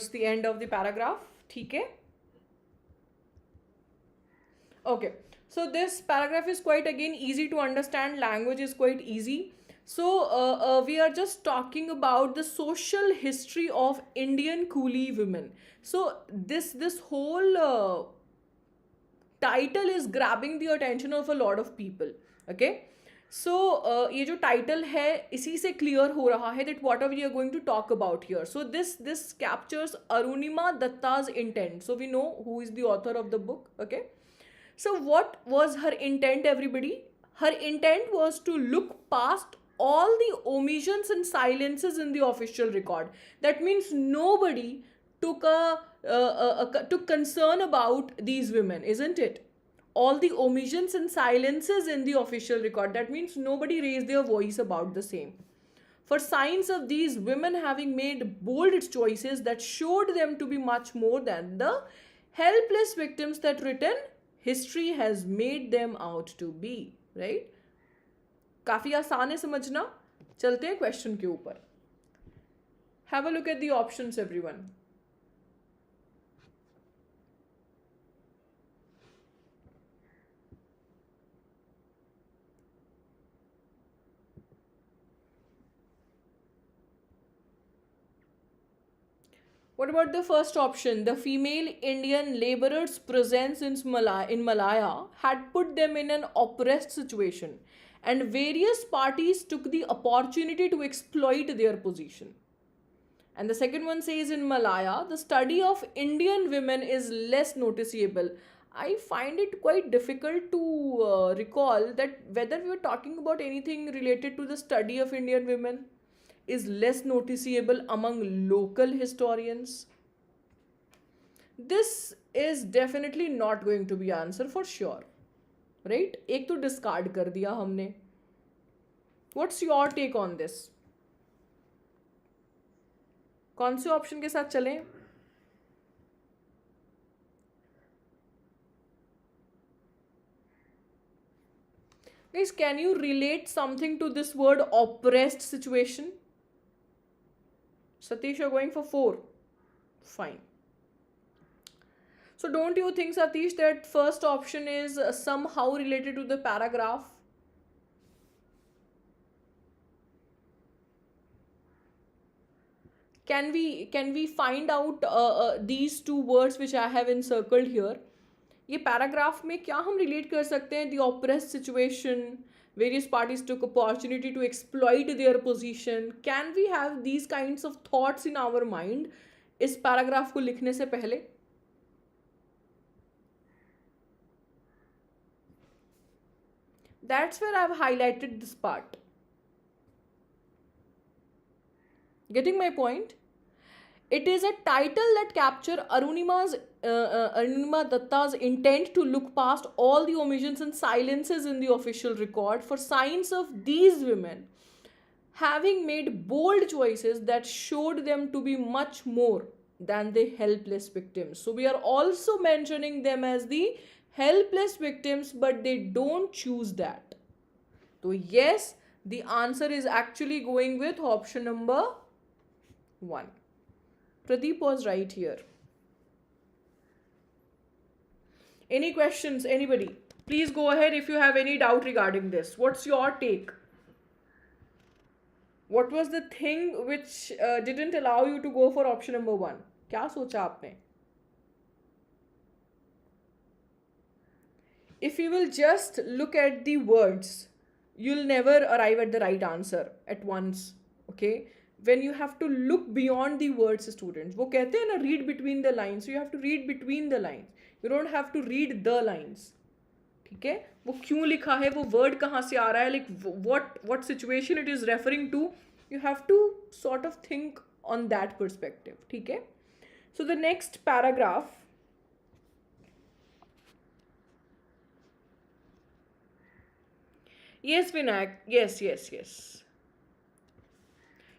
the end of the paragraph. ठीक है? Okay, so this paragraph is quite again easy to understand. Language is quite easy. So we are just talking about the social history of Indian coolie women. So this whole title is grabbing the attention of a lot of people. Okay, so ये जो title है इसी से clear हो रहा है that what are we are going to talk about here. So this captures Arunima Datta's intent. So we know who is the author of the book. Okay, so what was her intent, everybody? Her intent was to look past all the omissions and silences in the official record. That means nobody took took concern about these women, isn't it? All the omissions and silences in the official record. That means nobody raised their voice about the same. For signs of these women having made bold choices that showed them to be much more than the helpless victims that written history has made them out to be. Right? काफी आसान है समझना. चलते हैं question के ऊपर. Have a look at the options, everyone. What about the first option? The female Indian laborers' presence in Malaya had put them in an oppressed situation, and various parties took the opportunity to exploit their position. And the second one says in Malaya, the study of Indian women is less noticeable. I find it quite difficult to recall that whether we were talking about anything related to the study of Indian women is less noticeable among local historians. This is definitely not going to be answer for sure, right? एक तो discard कर दिया हमने. What's your take on this? कौन से option के साथ चलें? Guys, can you relate something to this word oppressed situation? Satish, you're going for 4. Fine. So don't you think, Satish, that first option is somehow related to the paragraph? Can we find out these two words which I have encircled here? ये paragraph में क्या हम relate कर सकते हैं? The oppressed situation, various parties took opportunity to exploit their position. Can we have these kinds of thoughts in our mind इस paragraph को लिखने से पहले? That's where I've highlighted this part. Getting my point? It is a title that captures Arunima Datta's intent to look past all the omissions and silences in the official record for signs of these women having made bold choices that showed them to be much more than the helpless victims. So we are also mentioning them as the helpless victims, but they don't choose that. So yes, the answer is actually going with option number 1. Pradeep was right here. Any questions, anybody? Please go ahead if you have any doubt regarding this. What's your take? What was the thing which didn't allow you to go for option number 1? क्या सोचा आपने? If you will just look at the words, you'll never arrive at the right answer at once. Okay? When you have to look beyond the words, students, वो कहते हैं ना, read between the lines. So you have to read between the lines. You don't have to read the lines. ठीक है? वो क्यों लिखा है, वो word कहाँ से आ रहा है, like what situation it is referring to. You have to sort of think on that perspective. ठीक है? So the next paragraph. Yes, Vinayak. Yes.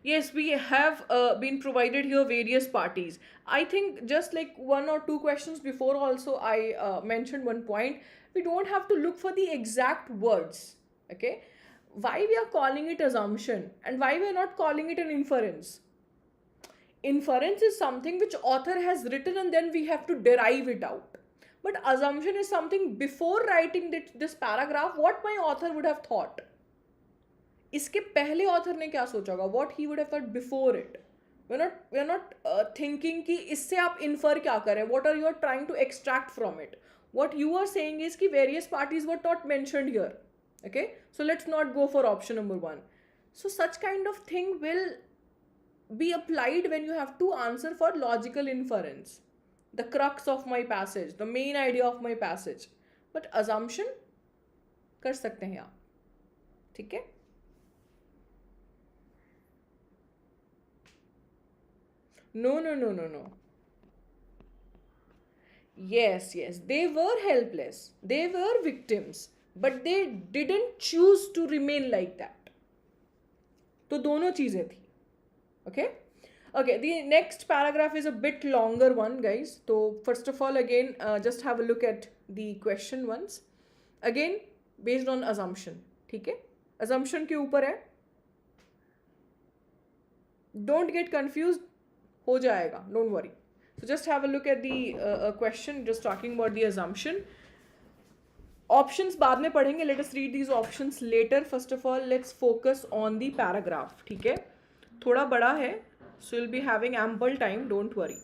Yes, we have been provided here various parties. I think just like 1 or 2 questions before also I mentioned one point. We don't have to look for the exact words. Okay? Why we are calling it assumption and why we are not calling it an inference? Inference is something which author has written and then we have to derive it out. But assumption is something before writing this paragraph, what my author would have thought. इसके पहले author ने क्या सोचा होगा? What he would have thought before it. We're not thinking कि इससे आप infer क्या करें? What are you trying to extract from it? What you are saying is कि various parties were not mentioned here. Okay? So let's not go for option number 1. So such kind of thing will be applied when you have to answer for logical inference. The crux of my passage, the main idea of my passage. But assumption कर सकते हैं आप. ठीक है? No. Yes. They were helpless. They were victims. But they didn't choose to remain like that. तो दोनों चीजें थी. Okay? Okay, the next paragraph is a bit longer one, guys. So first of all, again, just have a look at the question once. Again, based on assumption. ठीक है? Assumption के ऊपर है. Don't get confused. हो जाएगा, don't worry. So just have a look at the question, just talking about the assumption. Options बाद में पढ़ेंगे. Let us read these options later. First of all, let's focus on the paragraph. ठीक है? थोड़ा बड़ा है, So you'll be having ample time, don't worry.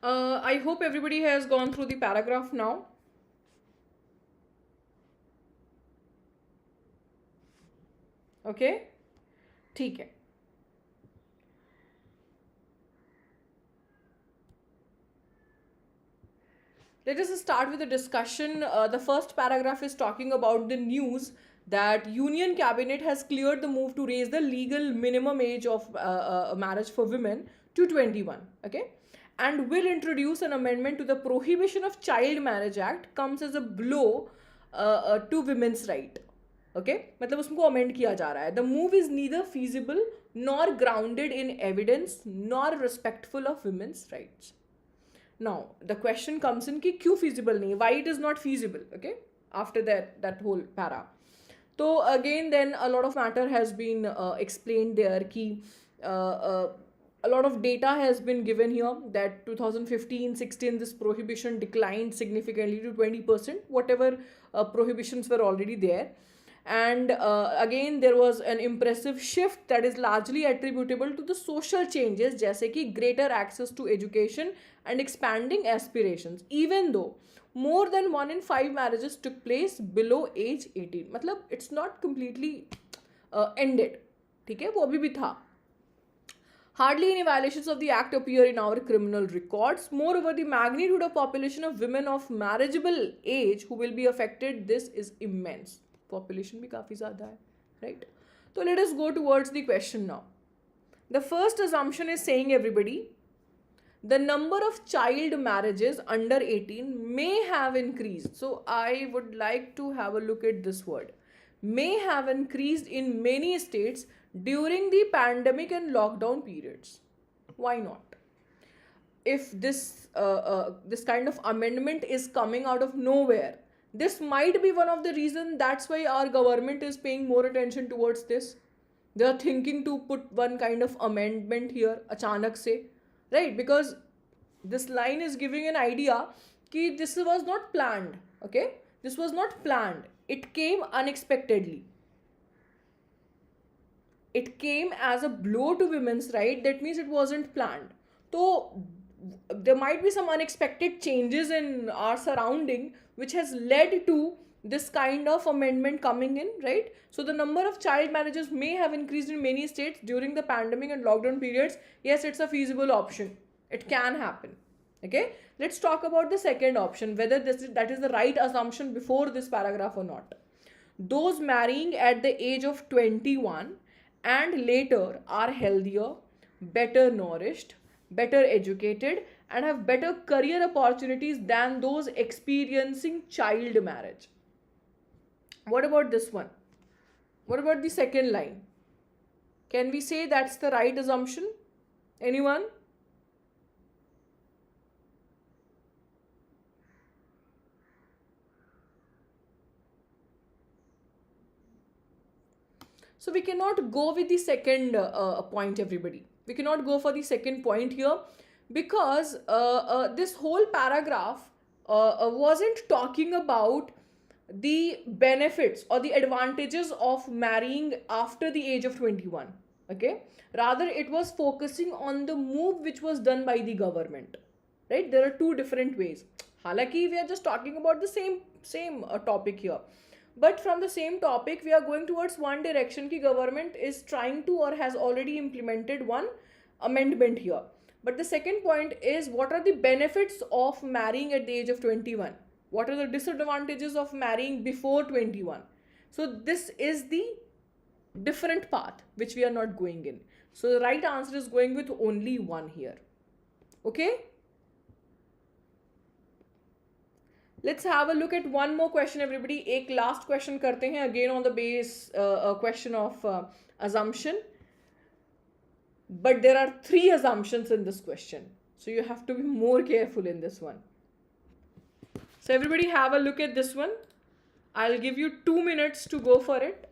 I hope everybody has gone through the paragraph now. Okay, ठीक है. Let us start with the discussion. The first paragraph is talking about the news that Union Cabinet has cleared the move to raise the legal minimum age of marriage for women to 21. Okay, and will introduce an amendment to the Prohibition of Child Marriage Act. Comes as a blow to women's right. Okay, मतलब उसको amend किया जा रहा है. The move is neither feasible nor grounded in evidence nor respectful of women's rights. Now the question comes in कि क्यों feasible नहीं, why it is not feasible. Okay, after that whole para. So again then a lot of matter has been explained there कि a lot of data has been given here that 2015-16 this prohibition declined significantly to 20%, whatever prohibitions were already there. And again there was an impressive shift that is largely attributable to the social changes जैसे कि greater access to education and expanding aspirations, even though more than 1 in 5 marriages took place below age 18. मतलब it's not completely ended. ठीक है, वो अभी भी था. Hardly any violations of the act appear in our criminal records. Moreover, the magnitude of population of women of marriageable age who will be affected, this is immense. Population भी काफी ज़्यादा है, right? So let us go towards the question now. The first assumption is saying, everybody, the number of child marriages under 18 may have increased. So I would like to have a look at this word. May have increased in many states during the pandemic and lockdown periods. Why not? If this kind of amendment is coming out of nowhere, this might be one of the reasons. That's why our government is paying more attention towards this. they are thinking to put one kind of amendment here achanak se, right? Because this line is giving an idea कि this was not planned. Okay, this was not planned, it came unexpectedly, it came as a blow to women's right. That means it wasn't planned. So there might be some unexpected changes in our surrounding which has led to this kind of amendment coming in, right? So the number of child marriages may have increased in many states during the pandemic and lockdown periods. Yes, it's a feasible option, it can happen. Okay, let's talk about the second option, whether that is the right assumption before this paragraph or not. Those marrying at the age of 21 and later are healthier, better nourished, better educated, and have better career opportunities than those experiencing child marriage. What about this one? What about the second line? Can we say that's the right assumption? Anyone? So we cannot go with the second point, everybody. We cannot go for the second point here because this whole paragraph wasn't talking about the benefits or the advantages of marrying after the age of 21. Okay, rather it was focusing on the move which was done by the government, right? There are two different ways. Halaki we are just talking about the same topic here, but from the same topic we are going towards one direction ki government is trying to or has already implemented one amendment here. But the second point is, what are the benefits of marrying at the age of 21? What are the disadvantages of marrying before 21? So this is the different path which we are not going in. So the right answer is going with only one here. Okay, let's have a look at one more question, everybody. एक last question करते हैं, again on the base question of assumption. But there are 3 assumptions in this question, so you have to be more careful in this one. So everybody have a look at this one. I'll give you 2 minutes to go for it.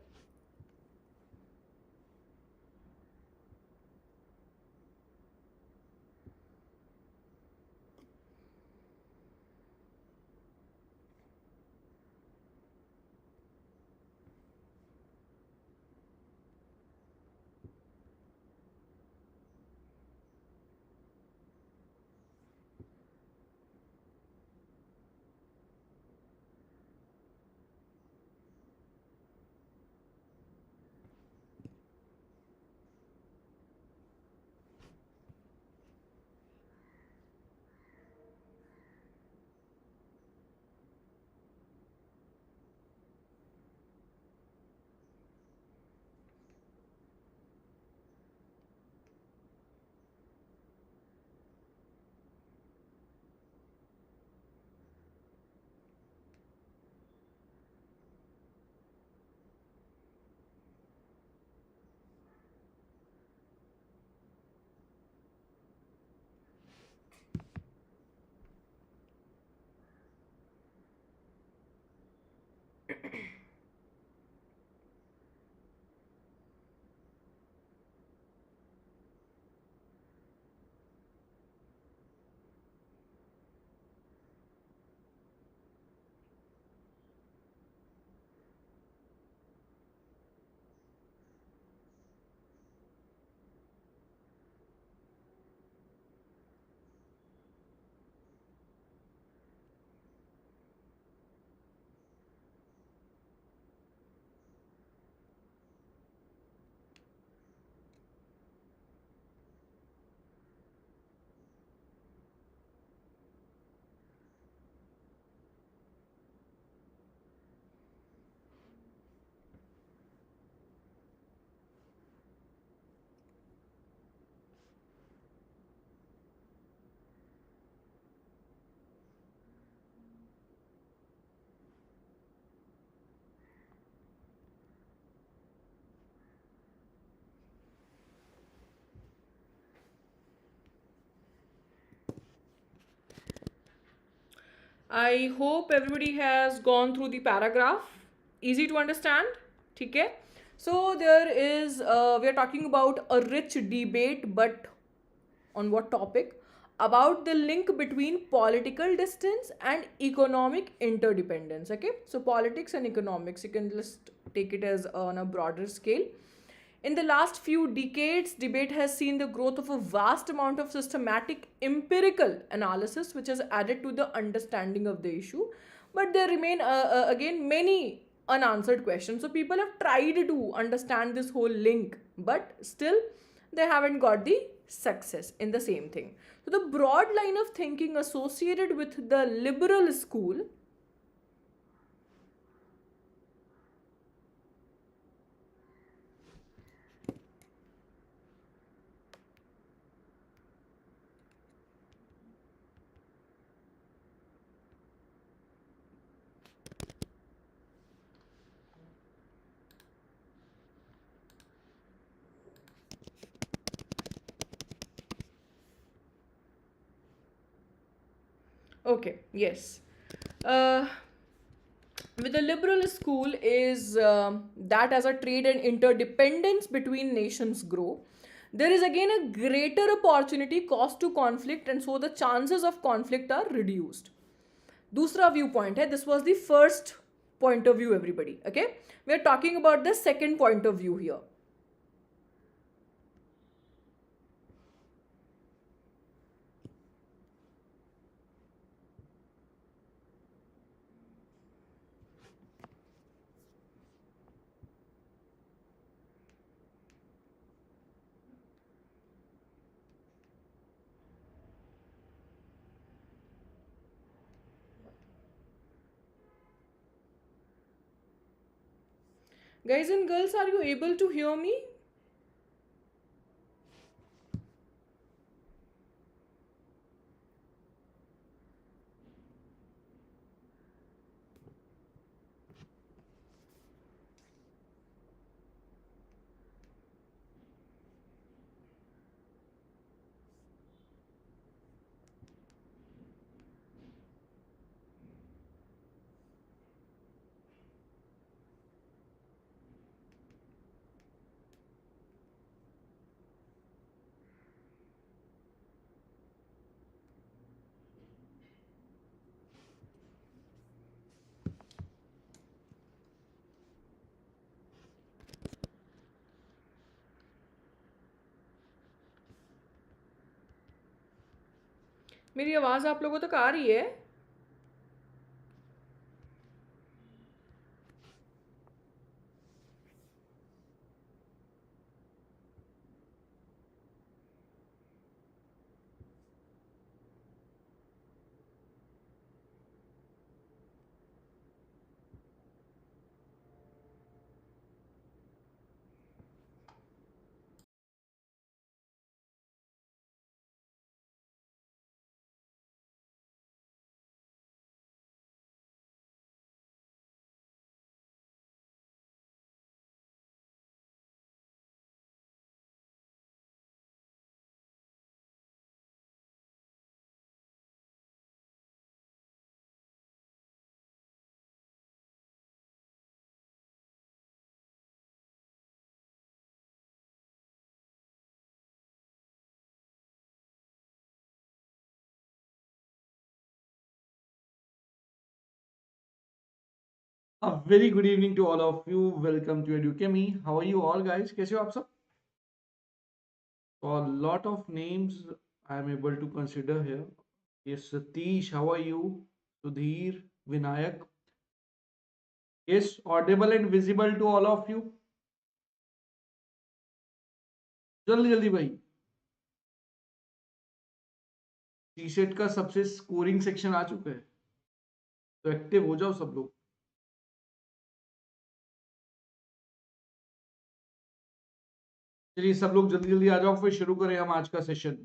I hope everybody has gone through the paragraph. Easy to understand? ठीक है? So there is, we are talking about a rich debate, but on what topic? About the link between political distance and economic interdependence. Okay, so politics and economics, you can just take it as on a broader scale. In the last few decades, debate has seen the growth of a vast amount of systematic empirical analysis, which has added to the understanding of the issue. But there remain, again, many unanswered questions. So people have tried to understand this whole link, but still they haven't got the success in the same thing. So the broad line of thinking associated with the liberal school. Okay, yes. Uh, with the liberal school is that as a trade and interdependence between nations grow, there is again a greater opportunity cost to conflict, and so the chances of conflict are reduced. दूसरा view point है, this was the first point of view everybody. Okay, we are talking about the second point of view here. Guys and girls, are you able to hear me? मेरी आवाज आप लोगों तक आ रही है? A very good evening to all of you. Welcome to Edukemy. How are you all, guys? कैसे हो आप सब? So a lot of names I am able to consider here. Yes, Satish, how are you? Sudhir, Vinayak. Yes, audible and visible to all of you. जल्दी जल्दी भाई. T-set का सबसे scoring section आ चुका है, तो एक्टिव हो जाओ सब लोग. चलिए सब लोग जल्दी जल्दी आ जाओ, फिर शुरू करें हम आज का session.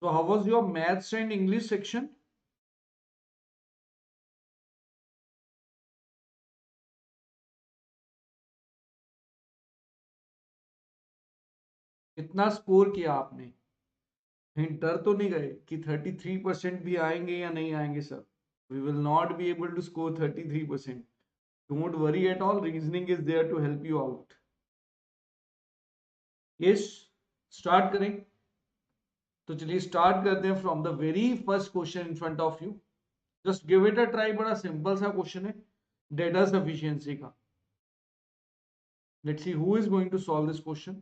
So how was your maths and English section? कितना स्कोर किया आपने? कहीं डर तो नहीं गए कि 33% भी आएंगे या नहीं आएंगे sir? We will not be able to score 33%. Don't worry at all. Reasoning is there to help you out. Yes, start करें. तो चलिए स्टार्ट करते हैं from the very first question in front of you. Just give it a try. बड़ा simple सा question है data sufficiency का. Let's see who is going to solve this question.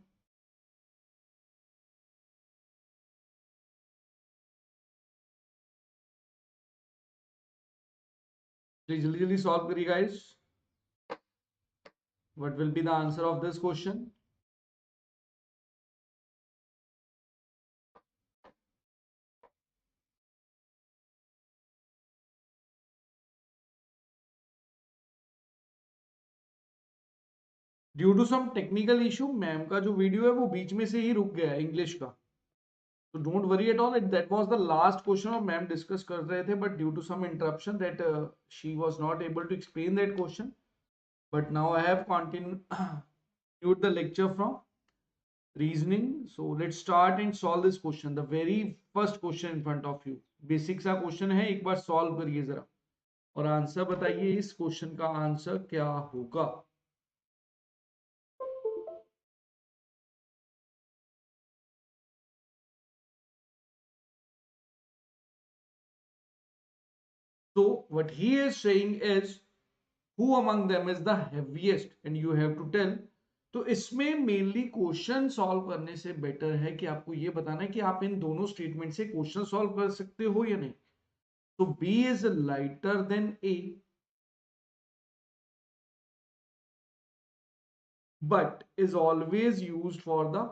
Please जल्दी जल्दी सॉल्व करिए guys. What will be the answer of this question. Due to some technical issue ma'am का जो video है वो बीच में से ही रुक गया है इंग्लिश का. So don't worry at all. That was the last question of ma'am discuss कर रहे थे, but due to some interruption that she was not able to explain that question. But now I have continued the lecture from reasoning. So let's start and solve this question. The very first question in front of you. Basic सा question है, एक बार solve करिए जरा और answer बताइए इस question का answer क्या होगा. So what he is saying is who among them is the heaviest and you have to tell. तो इसमें मेनली क्वेश्चन सॉल्व करने से बेटर है कि आपको ये बताना है कि आप इन दोनों स्टेटमेंट से क्वेश्चन सॉल्व कर सकते हो या नहीं. तो B is lighter than A but is always used for the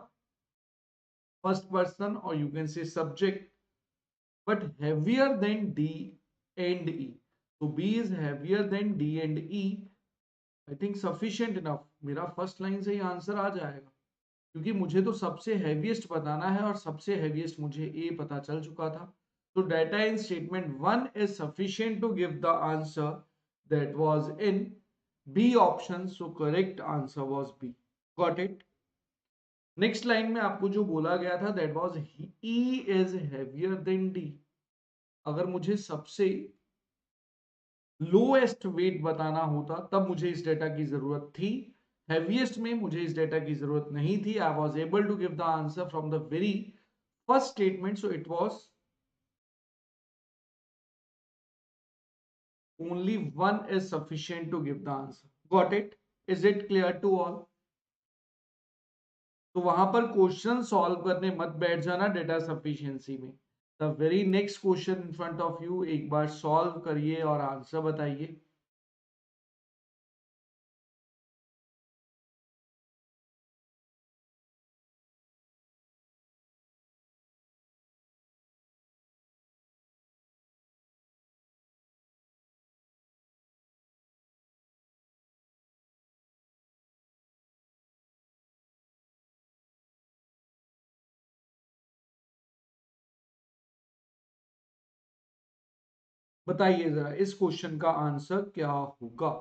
first person और you can say subject but heavier than D and E. तो B is heavier than D and E. I think sufficient enough. मेरा first line से ही answer आ जाएगा क्योंकि मुझे तो सबसे हैवीएस्ट बताना है और सबसे हैवीएस्ट मुझे ए पता चल चुका था. तो data in statement 1 is sufficient to give the answer that was in B option. So correct answer was B. Got it. Next line में आपको जो बोला गया था that was E is heavier than D. अगर मुझे सबसे लोएस्ट वेट बताना होता तब मुझे इस डेटा की जरूरत थी. हैवीएस्ट में मुझे इस डेटा की जरूरत नहीं थी. I was able to give the answer from the very first statement. So it was only one is sufficient to give the answer. Got it? Is it clear to all? तो वहां पर question solve करने मत बैठ जाना data sufficiency में. The very next question in front of you एक बार solve करिए और आंसर बताइए. बताइए जरा इस क्वेश्चन का आंसर क्या होगा.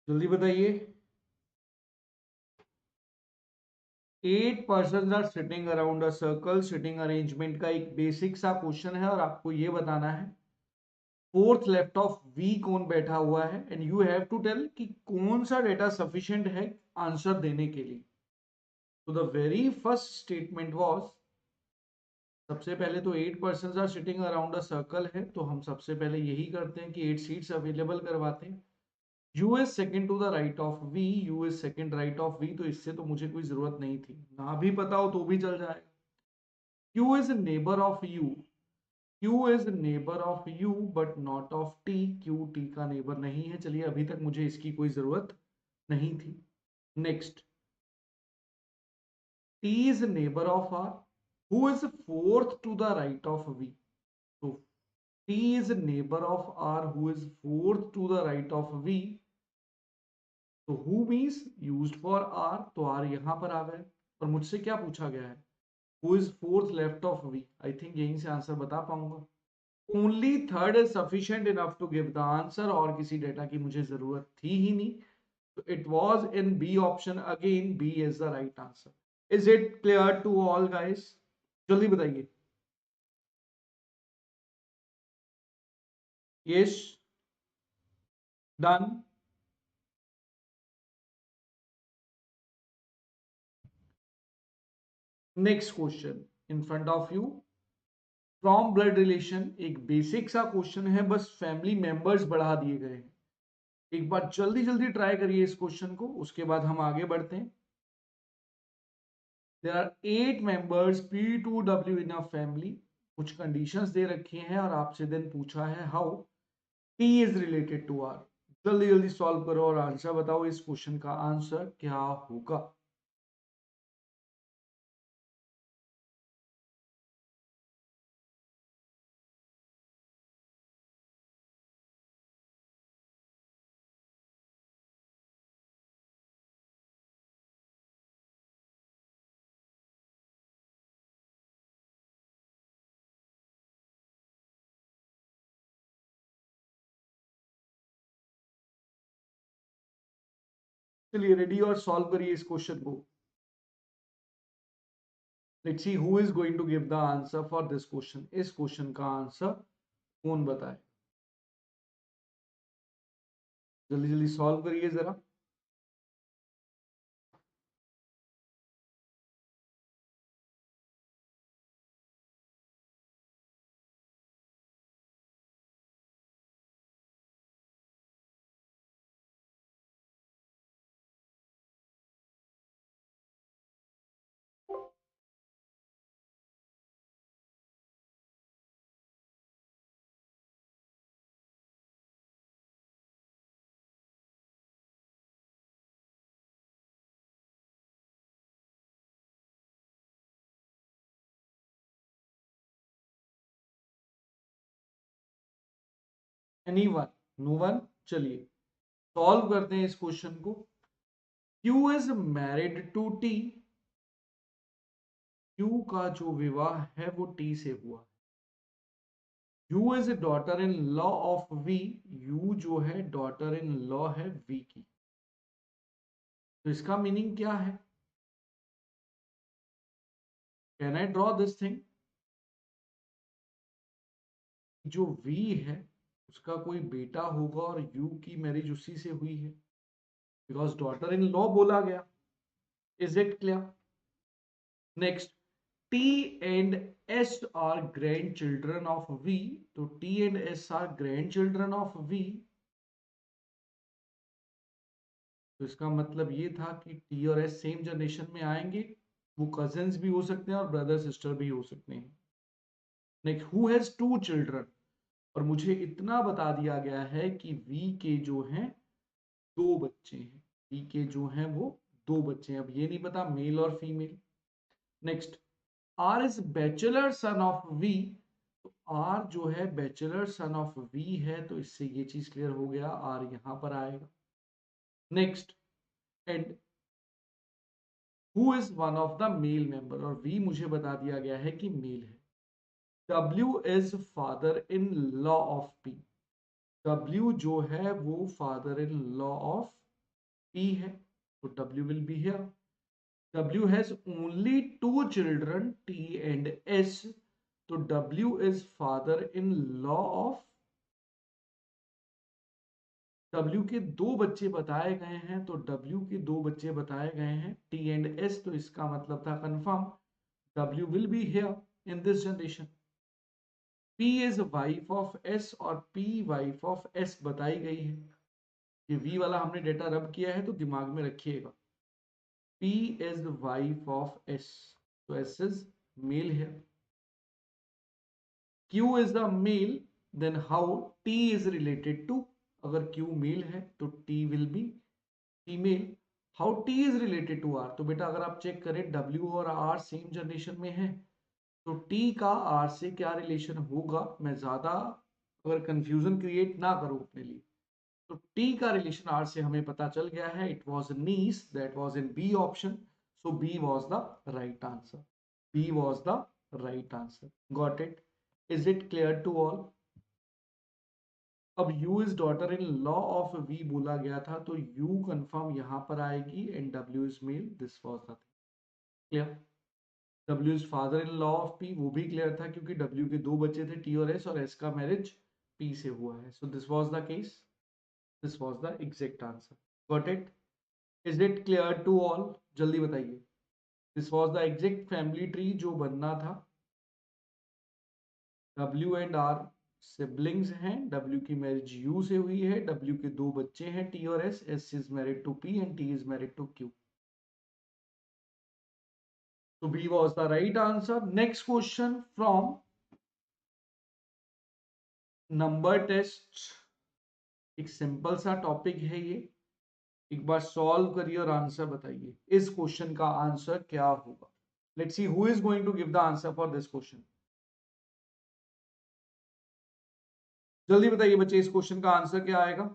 जल्दी बताइए. 8 persons are sitting around a circle. Sitting arrangement का एक बेसिक सा क्वेश्चन है और आपको ये बताना है फोर्थ लेफ्ट ऑफ वी कौन बैठा हुआ है and you have to tell कि कौन सा डेटा सफिशिएंट है आंसर देने के लिए. तो the very first statement was सबसे पहले तो 8 persons are sitting around a circle है तो हम सबसे पहले यही करते हैं कि 8 सीट्स अवेलेबल करवाते हैं. U is second to the right of V. U is second right of V. तो इससे तो मुझे कोई जरूरत नहीं थी. ना भी पता हो तो भी चल जाएगा. Q is neighbour of you. Q is neighbour of you but not of T. Q T का नेबर नहीं है. चलिए अभी तक मुझे इसकी कोई जरूरत नहीं थी. Next T is neighbour of R. Who is fourth to the right of V. तो T is a neighbor of R who is fourth to the right of V. तो who means used for R, तो R यहां पर आ गए। और मुझसे क्या पूछा गया है, who is fourth left of V। I think यहीं से आंसर बता पाऊंगा। Only third is sufficient enough to give the answer, और किसी डेटा की मुझे जरूरत थी ही नहीं। तो it was in B option, again B is the right answer. Is it clear to all guys? जल्दी बताइए। Yes, done. Next question in front of you, from blood relation. एक बेसिक सा क्वेश्चन है, बस फैमिली मेंबर्स बढ़ा दिए गए हैं। एक बार जल्दी जल्दी ट्राई करिए इस क्वेश्चन को, उसके बाद हम आगे बढ़ते हैं। There are 8 members P2W in a family. कुछ कंडीशंस दे रखी हैं और आपसे देन पूछा है how T is related to R। जल्दी जल्दी सॉल्व करो और आंसर बताओ, इस क्वेश्चन का आंसर क्या होगा। चलिए रेडी, और सॉल्व करिए इस क्वेश्चन को। Let's see who is going to give the answer for this question. इस क्वेश्चन का आंसर कौन बताए? जल्दी जल्दी सॉल्व करिए जरा। एनीवन? No one? चलिए सॉल्व करते हैं इस क्वेश्चन को। Q is married to T। Q का जो विवाह है वो T से हुआ। U is daughter in law of V। U जो है डॉटर इन लॉ है V की। तो इसका मीनिंग क्या है? Can I draw this thing? जो V है उसका कोई बेटा होगा और U की मैरिज उसी से हुई है, बिकॉज डॉटर इन लॉ बोला गया। Is it clear? Next, T and S are grandchildren of V। तो T and S are grandchildren of V। तो इसका मतलब ये था कि T और S सेम जनरेशन में आएंगे। वो कजिन्स भी हो सकते हैं और ब्रदर सिस्टर भी हो सकते हैं। Next, who has 2 children. और मुझे इतना बता दिया गया है कि V के जो हैं 2 बच्चे हैं। V के जो हैं वो 2 बच्चे हैं। अब ये नहीं पता मेल और female. Next, R is bachelor son of V। तो R जो है बैचलर सन ऑफ V है, तो इससे ये चीज क्लियर हो गया, R यहां पर आएगा। Next, and who is one of the male member. और V मुझे बता दिया गया है कि मेल है। W is father in law of P। W जो है वो father in law of P है, तो W will be here. W has only 2 children, T and S। तो W is father in law of। W के 2 बच्चे बताए गए हैं, तो W के 2 बच्चे बताए गए हैं T and S। तो इसका मतलब था confirm W will be here in this generation। P is wife of S और P wife of S बताई गई है। ये V वाला हमने डेटा रब किया है तो दिमाग में रखिएगा। P is the wife of S, so S is male here। Q is the male, then how T is related to। अगर Q मेल है तो T will be female. How T is related to R। तो बेटा अगर आप check करें W और R same generation में है, तो T का R से क्या रिलेशन होगा। मैं ज्यादा अगर कंफ्यूजन क्रिएट ना करो अपने लिए। तो टी का रिलेशन आर से हमें पता चल गया है, it was nice, that was in B option, so B was the right answer, B was the right answer. Got it? Is it clear to all? अब U is daughter in law of V बोला गया था, तो U confirm यहां पर आएगी and W is male, this was the clear. W is father in law of P, वो भी क्लियर था क्योंकि डब्ल्यू के दो बच्चे थे टी और एस का मैरिज पी से हुआ है, so this was the case, this was the exact answer. Got it? Is it clear to all? जल्दी बताइए। This was the exact family tree जो बनना था। डब्ल्यू एंड आर सिबलिंग्स हैं, डब्ल्यू की मैरिज यू से हुई है, डब्ल्यू के दो बच्चे हैं टी और S is married to P and T is married to Q. So B was the right answer. Next question from number test. एक सिंपल सा टॉपिक है ये, एक बार सॉल्व करिए और आंसर बताइए। इस क्वेश्चन का आंसर क्या होगा? Let's see who is going to give the answer for this question. जल्दी बताइए बच्चे, इस क्वेश्चन का आंसर क्या आएगा?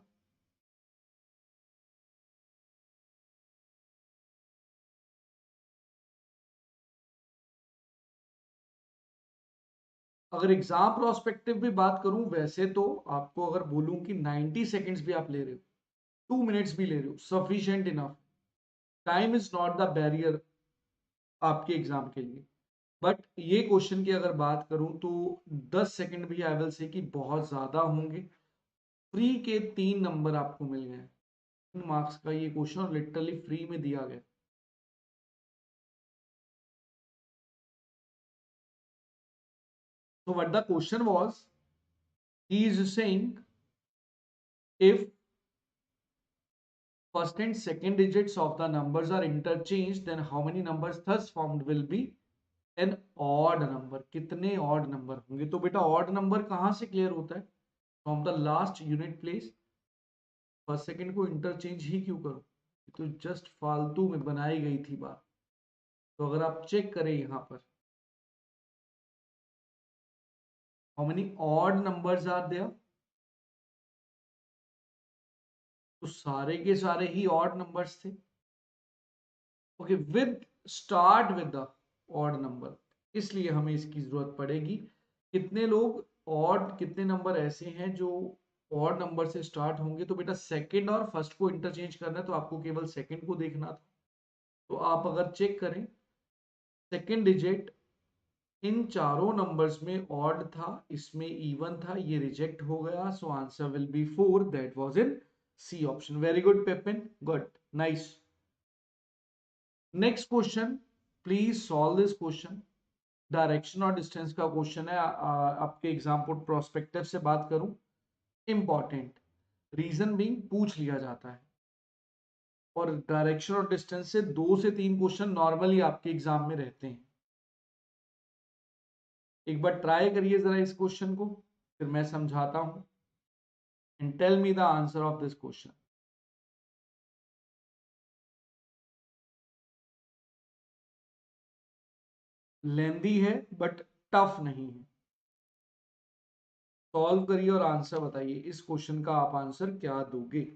अगर एग्जाम प्रोस्पेक्टिव भी बात करूं, वैसे तो आपको अगर बोलूं कि 90 सेकेंड्स भी आप ले रहे हो, 2 मिनट्स भी ले रहे हो, sufficient enough. Time is not the barrier आपके एग्जाम के लिए। बट ये क्वेश्चन की अगर बात करूं तो 10 सेकंड भी आई विल से कि बहुत ज्यादा होंगे। फ्री के 3 नंबर आपको मिल गए, 3 मार्क्स का ये क्वेश्चन और लिटरली फ्री में दिया गया। So what the question was, he is saying if first and second digits of the numbers are interchanged, then how many numbers thus formed will be an odd number? कितने odd number होंगे? तो बेटा odd number कहां से clear होता है? From the last unit place. First second को interchange ही क्यों करो? तो जस्ट फालतू में बनाई गई थी बात। तो अगर आप चेक करें यहां पर, how many odd numbers are there, तो सारे के सारे ही ऑड नंबर्स थे। Okay, with start with the odd number, इसलिए हमें इसकी जरूरत पड़ेगी। कितने लोग ऑड, कितने नंबर ऐसे हैं जो ऑड नंबर से स्टार्ट होंगे? तो बेटा सेकंड और फर्स्ट को इंटरचेंज करना है, तो आपको केवल सेकंड को देखना था। तो आप अगर चेक करें, सेकंड डिजिट इन चारों नंबर्स में ऑड था, इसमें इवन था, ये रिजेक्ट हो गया, so answer will be 4, that was in C option. Very good पेपिन, good, nice. Next question, please solve this question. Direction और डिस्टेंस का क्वेश्चन है। आपके एग्जाम को प्रोस्पेक्टिव से बात करूं, इंपॉर्टेंट, रीजन बीइंग पूछ लिया जाता है। और डायरेक्शन और डिस्टेंस से 2 से 3 क्वेश्चन नॉर्मली आपके एग्जाम में रहते हैं। एक बार ट्राई करिए जरा इस क्वेश्चन को, फिर मैं समझाता हूं। And tell me the answer of this question. Lengthy है बट टफ नहीं है। सॉल्व करिए और आंसर बताइए, इस क्वेश्चन का आप आंसर क्या दोगे?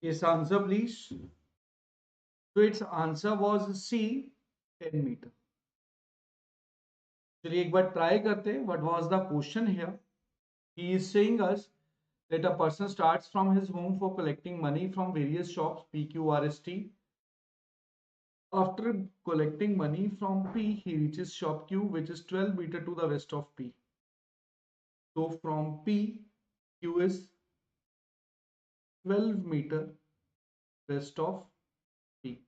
Its answer, please. So its answer was C, 10 meter. चलिए एक बार ट्राई करते हैं. What was the question here? He is saying us that a person starts from his home for collecting money from various shops, P, Q, R, S, T. After collecting money from P, he reaches shop Q, which is 12 meter to the west of P. So from P, Q is 12 meter west of P.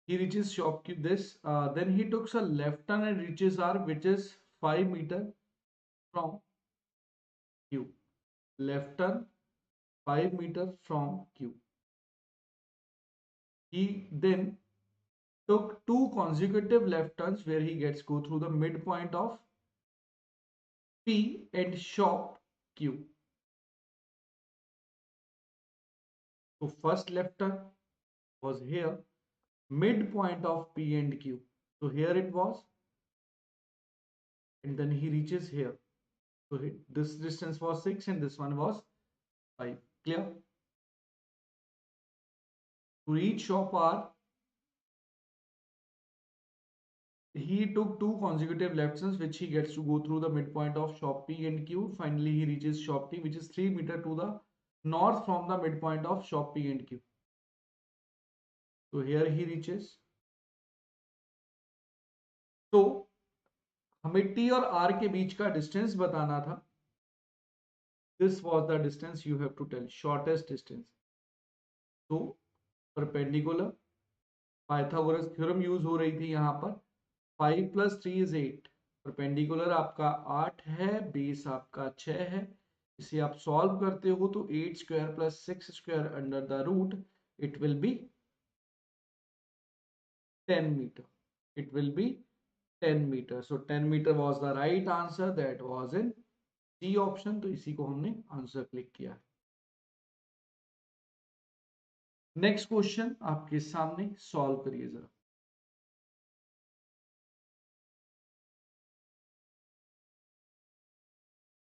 He reaches shop Q. Then he takes a left turn and reaches R, which is 5 meter from Q. Left turn 5 meter from Q. He then took two consecutive left turns where he gets go through the midpoint of P and shop Q. So first left turn was here, midpoint of P and Q. So here it was, and then he reaches here. So this distance was 6 and this one was 5. Clear? To reach shop R, he took two consecutive left turns which he gets to go through the midpoint of shop P and Q. Finally, he reaches shop T, which is 3 meter to the north from the midpoint of shop P and Q. So here he reaches. तो हमें T और R के बीच का distance बताना था. This was the distance you have to tell, shortest distance. So perpendicular, Pythagoras theorem use हो रही थी यहाँ पर. 5 + 3 is 8. परपेंडिकुलर आपका 8 है, बेस आपका 6 है. इसे आप सॉल्व करते हो तो 8 square + 6 square under the root, it will be 10 meter. It will be 10 meter. So 10 meter was the right answer. That was in C option. तो इसी को हमने आंसर क्लिक किया. नेक्स्ट क्वेश्चन आपके सामने, सॉल्व करिए जरा.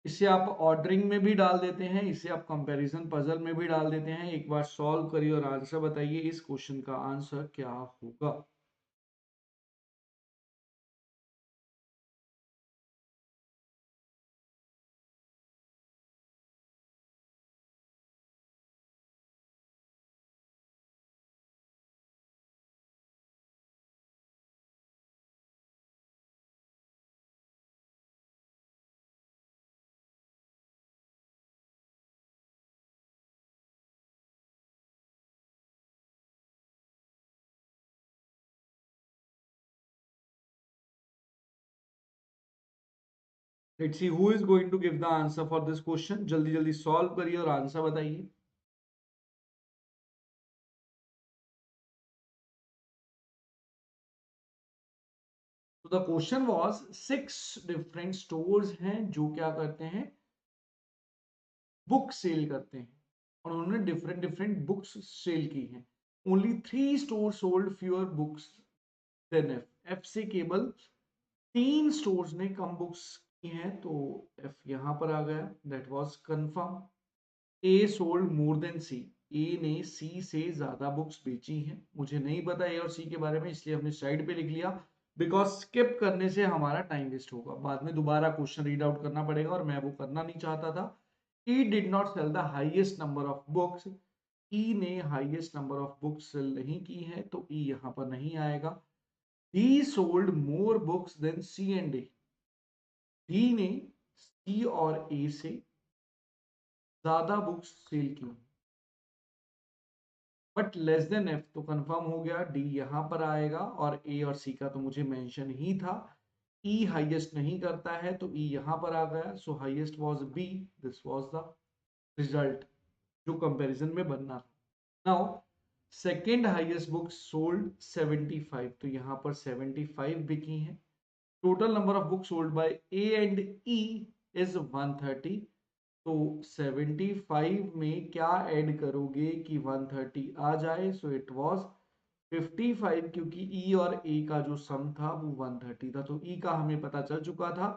इसे आप ऑर्डरिंग में भी डाल देते हैं, इसे आप कंपैरिजन पजल में भी डाल देते हैं. एक बार सॉल्व करिए और आंसर बताइए इस क्वेश्चन का आंसर क्या होगा. Let's see who is going to give the answer for this question. जल्दी जल्दी सॉल्व करिए और आंसर बताइए. तो the question was 6 different stores हैं जो क्या करते हैं, बुक सेल करते हैं, और उन्होंने डिफरेंट डिफरेंट बुक्स सेल की हैं. Only 3 store sold fewer books than F. F से केवल 3 स्टोर्स ने कम बुक्स की हैं, तो एफ यहां पर आ गया. That was confirm. A sold more than C. A ने सी से ज्यादा बुक्स बेची हैं. मुझे नहीं पता ए और सी के बारे में, इसलिए हमने साइड पे लिख लिया, बिकॉज स्किप करने से हमारा टाइम वेस्ट होगा. बाद में दोबारा क्वेश्चन रीड आउट करना पड़ेगा और मैं वो करना नहीं चाहता था. He did not sell the highest number of books. E ने highest number of books sell नहीं की है, तो E यहां पर नहीं आएगा. D sold more books than C and A. D ने C और A से ज्यादा बुक्स सेल की, बट लेस देन F. तो कंफर्म हो गया, D यहां पर आएगा, और A और C का तो मुझे मेंशन ही था. E हाईएस्ट नहीं करता है, तो E यहां पर आ गया. सो highest was B. This was the result जो कंपैरिजन में बनना था. Now second highest book sold 75. तो यहां पर 75 बिकी हैं. Total number of book sold by A and E is 130. तो 75 में क्या ऐड करोगे कि 130 आ जाए. सो इट वाज 55, क्योंकि ई और ए का जो सम था वो 130 था. तो ई का हमें पता चल चुका था.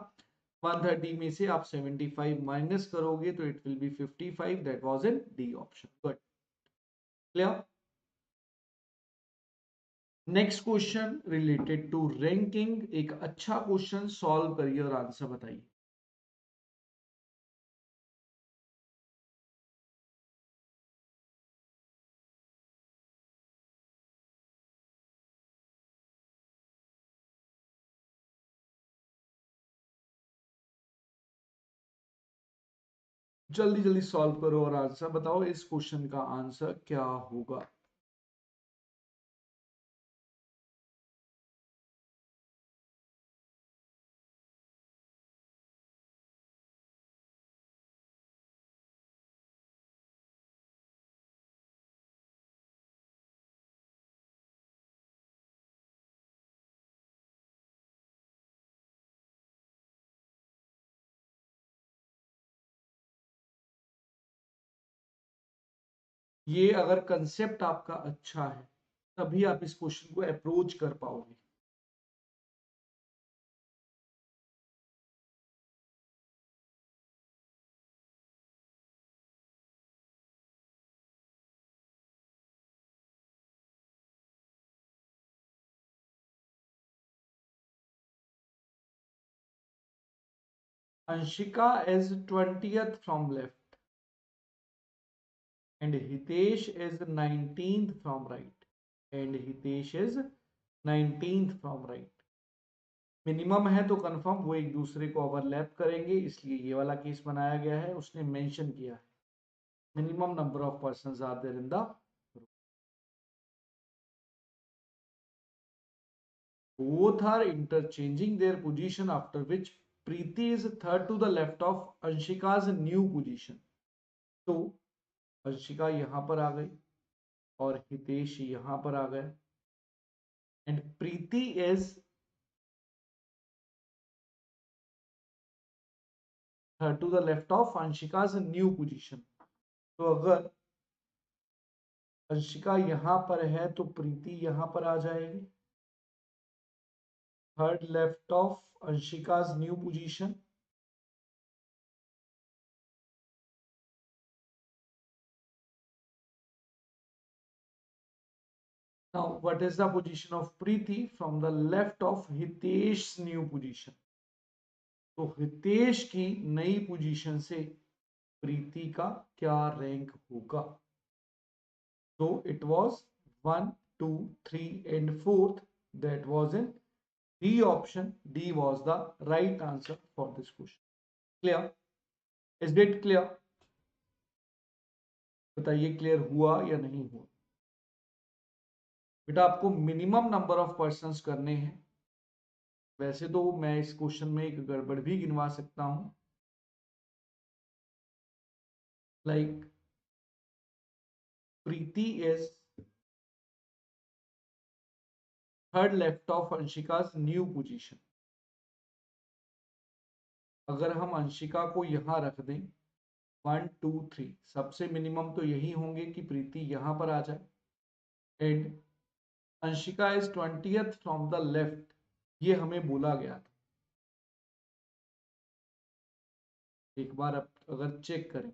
130 में से आप 75 माइनस करोगे तो it will be 55. That was in D option. Good. Clear. Next question related to ranking. एक अच्छा क्वेश्चन सॉल्व करिए और आंसर बताइए. जल्दी जल्दी सॉल्व करो और आंसर बताओ. इस क्वेश्चन का आंसर क्या होगा? ये अगर कंसेप्ट आपका अच्छा है तभी आप इस क्वेश्चन को अप्रोच कर पाओगे. Anshika is 20th from left and Hitesh is 19th from right. And Hitesh is 19th from right. Minimum है तो कंफर्म वो एक दूसरे को ओवरलैप करेंगे, इसलिए ये वाला केस बनाया गया है. उसने मेंशन किया है minimum number of persons are there in the group. Both are interchanging their position, after which Preeti is third to the left of Anshika's new position. तो अंशिका यहां पर आ गई और हितेश यहां पर आ गए and Preeti is third to the left of Anshika's new position. तो अगर अंशिका यहां पर है तो प्रीति यहां पर आ जाएगी third left of Anshika's new position. Now what is the position of Preeti from the left of Hitesh's new position? तो हितेश की नई पोजीशन से प्रीति का क्या रैंक होगा? तो it was 1 2 3 and 4th. That was in D option. D was the right answer for this question. Clear? Is it clear? बताइए clear हुआ या नहीं हुआ. बेटा आपको मिनिमम नंबर ऑफ पर्संस करने हैं. वैसे तो मैं इस क्वेश्चन में एक गड़बड़ भी गिनवा सकता हूं, like Preeti is third left of Anshika's new position. अगर हम अंशिका को यहां रख दें 1 2 3, सबसे मिनिमम तो यही होंगे कि प्रीति यहां पर आ जाए and Anshika is 20th from the left. ये हमें बोला गया था. एक बार अगर चेक करें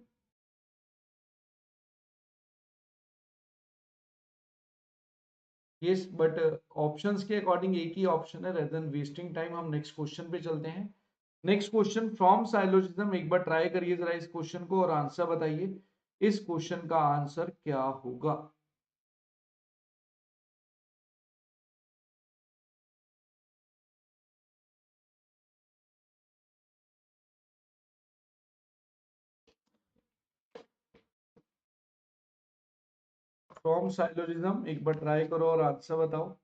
यस, बट ऑप्शंस के अकॉर्डिंग एक ही ऑप्शन है. रेदर देन वेस्टिंग टाइम हम नेक्स्ट क्वेश्चन पे चलते हैं. Next question from syllogism. एक बार ट्राई करिए जरा इस क्वेश्चन को और आंसर बताइए. इस क्वेश्चन का आंसर क्या होगा? फ्रॉम साइलोजिज्म एक बार ट्राई करो और आंसर बताओ.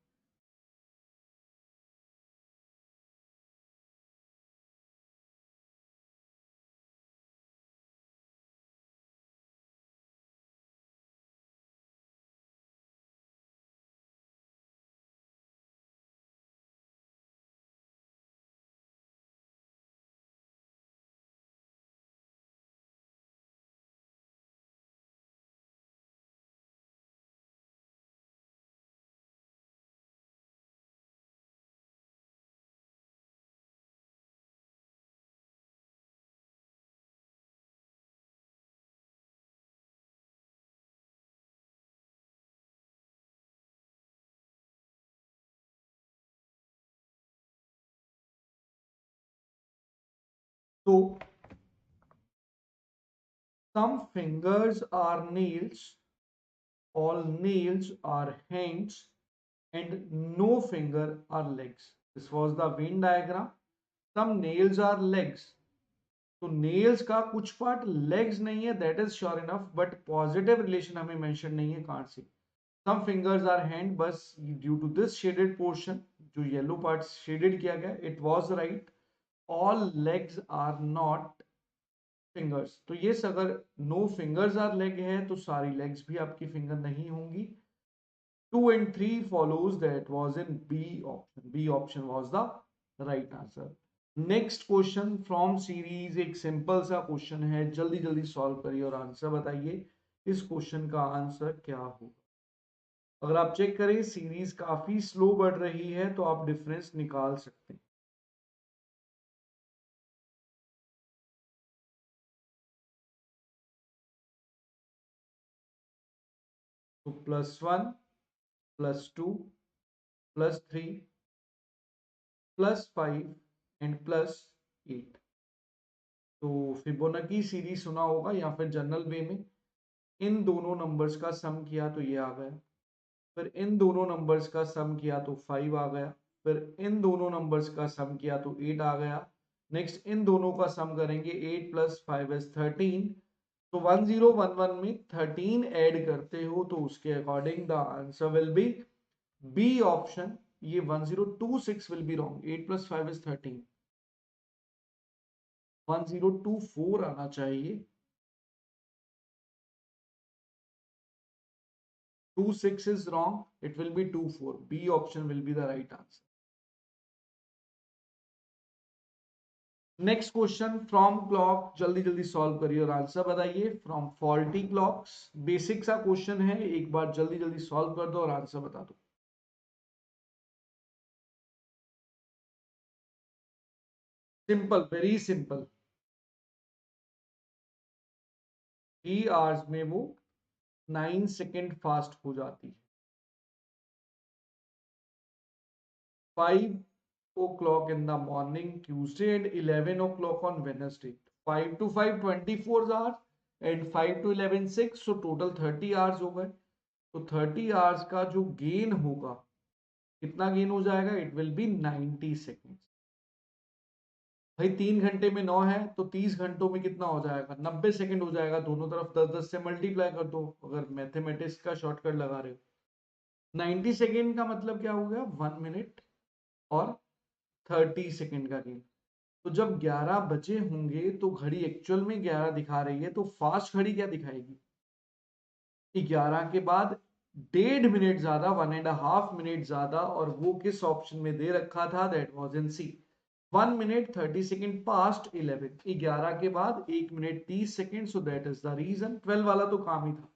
तो some fingers are nails, all nails are hands, and no finger are legs. This was the Venn diagram. Some nails are legs. तो नेल्स का कुछ पार्ट लेग्स नहीं है, that is sure enough, but positive relation हमें mention नहीं है, can't see. Some fingers are hand, बस due to this shaded portion, जो येलो पार्ट शेडेड किया गया, it was right. All legs are not fingers. तो ये अगर नो फिंगर्स आर लेग है तो सारी लेग्स भी आपकी फिंगर नहीं होंगी. 2 and 3 follows that was in B option. B option was the right answer. Next question from series, एक सिंपल सा क्वेश्चन है, जल्दी जल्दी सॉल्व करिए और आंसर बताइए. इस क्वेश्चन का आंसर क्या होगा? अगर आप चेक करें सीरीज काफी स्लो बढ़ रही है तो आप डिफरेंस निकाल सकते हैं. तो +1, +2, +3, +5 एंड +8. तो फिबोनाची सीरीज सुना होगा या फिर जनरल वे में इन दोनों नंबर्स का सम किया तो ये आ गया, फिर इन दोनों नंबर्स का सम किया तो 5 आ गया, फिर इन दोनों नंबर्स का सम किया तो 8 आ गया. नेक्स्ट इन दोनों का सम करेंगे, 8 + 5 = 13. तो 1011 में 13 ऐड करते हो तो उसके according the answer will be B option. ये 1026 विल बी रॉन्ग. 8 + 5 = 13. 1024 आना चाहिए. 26 is wrong. It will be 24. B option will be the right answer. Next question from clock, जल्दी जल्दी सॉल्व करिए और आंसर बताइए. फ्रॉम फॉल्टी क्लॉक्स, बेसिक सा question है, एक बार जल्दी जल्दी सॉल्व कर दो और आंसर बता दो. Simple, very simple. 3 आवर्स में वो 9 सेकेंड फास्ट हो जाती है. 5 o'clock in the morning Tuesday and 11 o'clock on Wednesday. 5 to 5 24 hours and 5 to 11 6, so total 30 hours हो गए. तो 30 आवर्स का जो गेन होगा, कितना गेन हो जाएगा? It will B 90 seconds. भाई 3 घंटे में 9 है तो 30 घंटों में कितना हो जाएगा? 90 सेकेंड हो जाएगा. दोनों तरफ 10 10 से मल्टीप्लाई कर दो अगर मैथमेटिक्स का शॉर्टकट लगा रहे हो. 90 सेकेंड का मतलब क्या हो गया? 1 मिनट और 30 सेकेंड का गेन. तो जब 11 बजे होंगे तो घड़ी एक्चुअल में 11 दिखा रही है, तो फास्ट घड़ी क्या दिखाएगी? 11 के बाद 1.5 मिनट ज्यादा, 1.5 मिनट ज्यादा. और वो किस ऑप्शन में दे रखा था? That was in C. 1 minute 30 second past 11. 11 के बाद 1 minute 30 second. So that is the reason. 12 वाला तो काम ही था,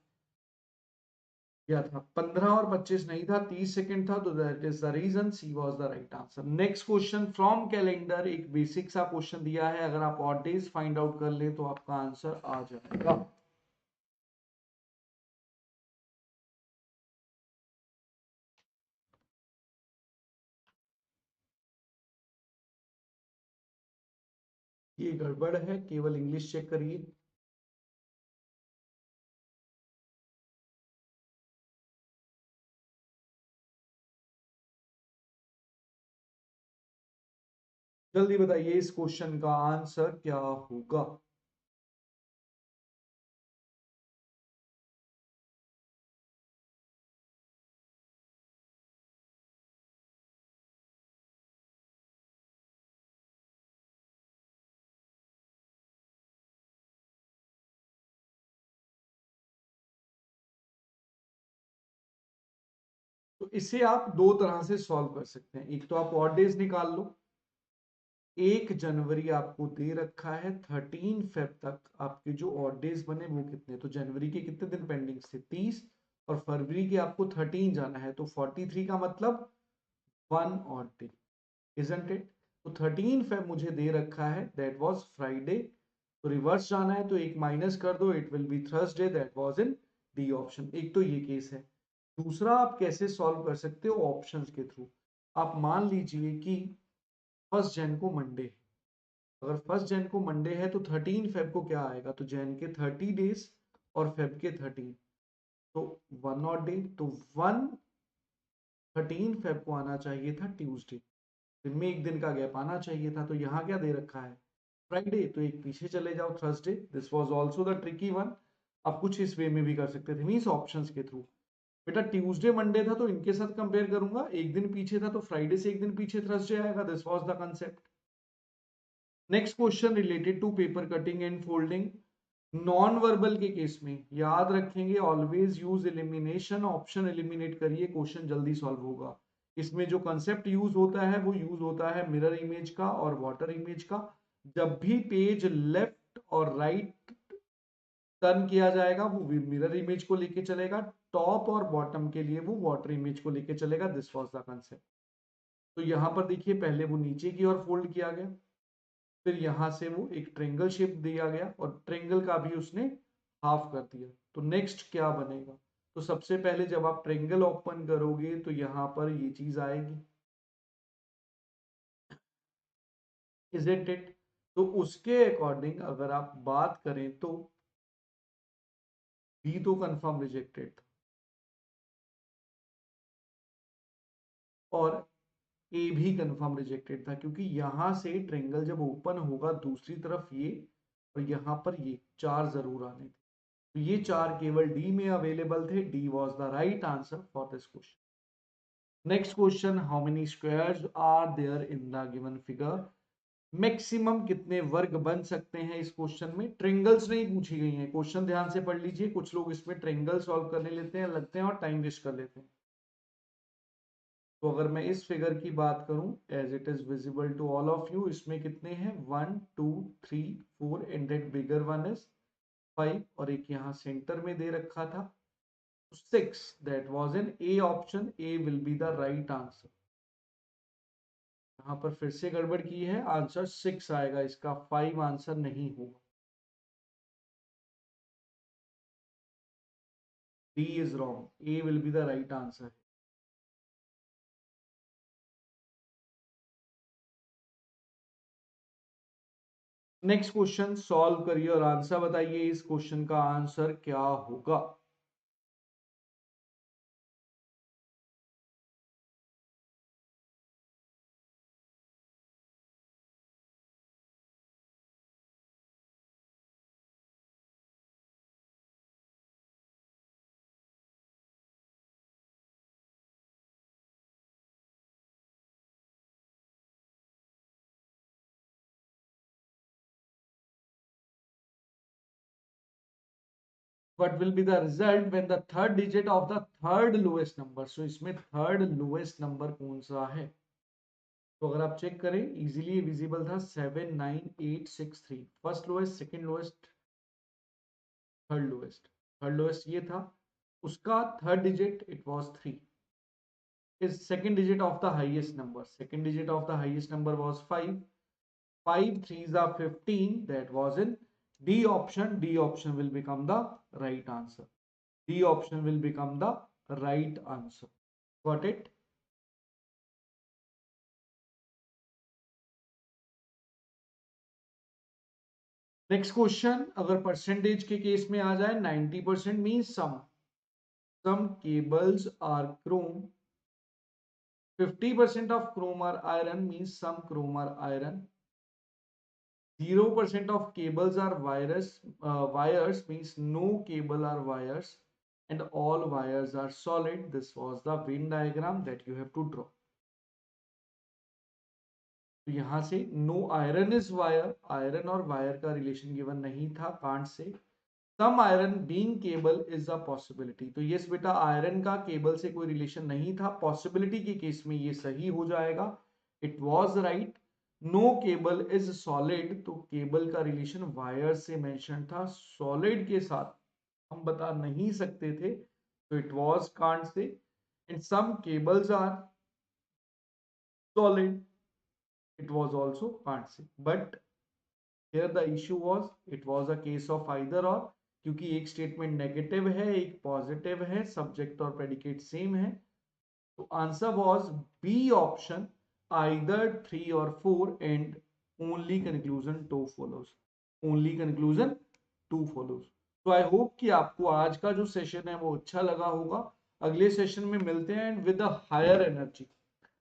क्या था? 15 और 25 नहीं था, 30 सेकेंड था. तो that is the reason. C was the right answer. Next question from calendar, एक बेसिक सा क्वेश्चन दिया है, अगर आप ऑड डेज फाइंड आउट कर ले तो आपका आंसर आ जाएगा. ये गड़बड़ है, केवल इंग्लिश चेक करिए. जल्दी बताइए इस क्वेश्चन का आंसर क्या होगा? तो इसे आप दो तरह से सॉल्व कर सकते हैं. एक तो आप ऑड डेज निकाल लो. 1 जनवरी आपको दे रखा है, 13 फेब तक आपके जो ऑड डेज बने वो कितने? तो जनवरी के कितने दिन पेंडिंग थे? 30. और फरवरी के आपको 13 जाना है, तो 43 का मतलब 1 ऑड डे, इजंट इट? तो 13 फेब मुझे दे रखा है, दैट वाज फ्राइडे. तो रिवर्स जाना है तो एक माइनस कर दो, it will B Thursday. That was in D option. एक तो ये केस है. दूसरा आप कैसे सॉल्व कर सकते हो? ऑप्शंस के थ्रू. आप मान लीजिए कि 1 जन को मंडे है, अगर 1 जन को मंडे है तो 13 फेब को क्या आएगा, तो जैन के 30 डेज और फेब के 13, तो 1 ऑड डे, तो 13 फेब को आना चाहिए था ट्यूसडे, दिन में एक दिन का गैप आना चाहिए था। तो यहाँ क्या दे रखा है, फ्राइडे, तो एक पीछे चले जाओ, Thursday. This was also the tricky one. आप कुछ इस वे में भी कर सकते थे, मींस ऑप्शंस के थ्रू। बेटा ट्यूसडे मंडे था तो इनके साथ कंपेयर करूंगा, एक दिन पीछे था तो फ्राइडे से एक दिन पीछे थर्सडे आएगा। This was the concept. Next question related to paper cutting and folding. Non verbal के केस में याद रखेंगे, always use elimination, option eliminate करिए, क्वेश्चन जल्दी सॉल्व होगा। इसमें जो कंसेप्ट यूज होता है वो यूज होता है मिरर इमेज का और वाटर इमेज का। जब भी पेज लेफ्ट और राइट टर्न किया जाएगा वो मिरर इमेज को लेके चलेगा, टॉप और बॉटम के लिए वो वाटर इमेज को लेके चलेगा। This was the concept. तो यहां पर देखिए, पहले वो नीचे की ओर फोल्ड किया गया, फिर यहां से वो एक ट्रेंगल शेप दिया गया और ट्रेंगल का भी उसने हाफ कर दिया। तो नेक्स्ट क्या बनेगा, तो सबसे पहले जब आप ट्रेंगल ओपन करोगे तो यहां पर ये चीज आएगी, इजंट इट। तो उसके अकॉर्डिंग अगर आप बात करें तो बी तो कंफर्म रिजेक्टेड था और ए भी कंफर्म रिजेक्टेड था, क्योंकि यहां से ट्रेंगल जब ओपन होगा दूसरी तरफ ये और यहां पर ये चार जरूर आने थे, तो ये चार केवल डी में अवेलेबल थे। D was the right answer for this question. Next question, how many squares are there in the given figure. Maximum कितने वर्ग बन सकते हैं इस क्वेश्चन में। ट्रेंगल्स नहीं पूछी गई हैं, क्वेश्चन ध्यान से पढ़ लीजिए। कुछ लोग इसमें ट्रेंगल सॉल्व करने लेते हैं, लगते हैं और टाइम वेस्ट कर लेते हैं। तो अगर मैं इस फिगर की बात करूं, as it is visible to all of you, इसमें कितने हैं 1 2 3 4 and that bigger one is 5 और एक यहाँ सेंटर में दे रखा था 6। That was an A option, A will be the right answer. यहाँ पर फिर से गड़बड़ की है, आंसर 6 आएगा इसका, 5 आंसर नहीं होगा। D is wrong, A will be the right answer. Next question solve करिए और आंसर बताइए, इस क्वेश्चन का आंसर क्या होगा। What will be the result when the third digit of the third lowest number, so इसमें third lowest number कौन सा है। तो अगर आप चेक करें, इजीली विजिबल था 79863, first lowest, second lowest, third lowest. Third lowest ये था, उसका third digit it was 3 is second digit of the highest number, second digit of the highest number was 5, 5 3s are 15, that was in D option. D option will become the right answer. D option will become the right answer. Got it? Next question, अगर percentage के case में आ जाए 90% means some cables are chrome, 50% of chrome are iron means some chrome are iron, 0% of cables are wires means no cable are wires, and all wires are solid. This was the Venn diagram that you have to draw. तो यहां से no iron is wire, iron और wire का relation given नहीं था can't say. Some iron being cable is a possibility, तो yes बेटा iron का केबल से कोई रिलेशन नहीं था, पॉसिबिलिटी के केस में ये सही हो जाएगा, it was right. No cable is solid, तो केबल का रिलेशन वायर से मेंशन था, सॉलिड के साथ हम बता नहीं सकते थे, तो it was can't say. And some cables are solid, it was also can't say, but here the issue was it was a case of either or, क्योंकि एक स्टेटमेंट नेगेटिव है एक पॉजिटिव है, सब्जेक्ट और प्रेडिकेट सेम है। तो answer was B option, either 3 और 4 and only conclusion 2 follows. Only conclusion 2 follows. तो आई होप कि आपको आज का जो सेशन है वो अच्छा लगा होगा. अगले सेशन में मिलते हैं and with a higher energy.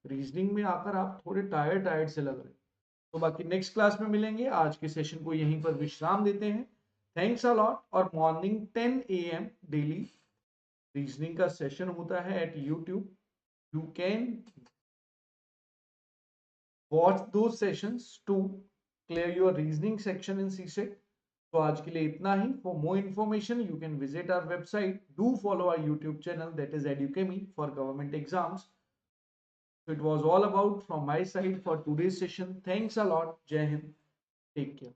Reasoning में आकर आप थोड़े टायर्ड से लग रहे हैं, तो बाकी नेक्स्ट क्लास में मिलेंगे. आज के सेशन को यहीं पर विश्राम देते हैं. Thanks a lot. और मॉर्निंग 10 AM डेली रीजनिंग का सेशन होता है at YouTube. You can watch दो sessions to clear your reasoning section in CSET. तो आज के लिए इतना ही. For more information you can visit our website. Do follow our YouTube channel that is Edukemy for government exams. So it was all about from my side for today's session. Thanks a lot. Jai Hind. Take care.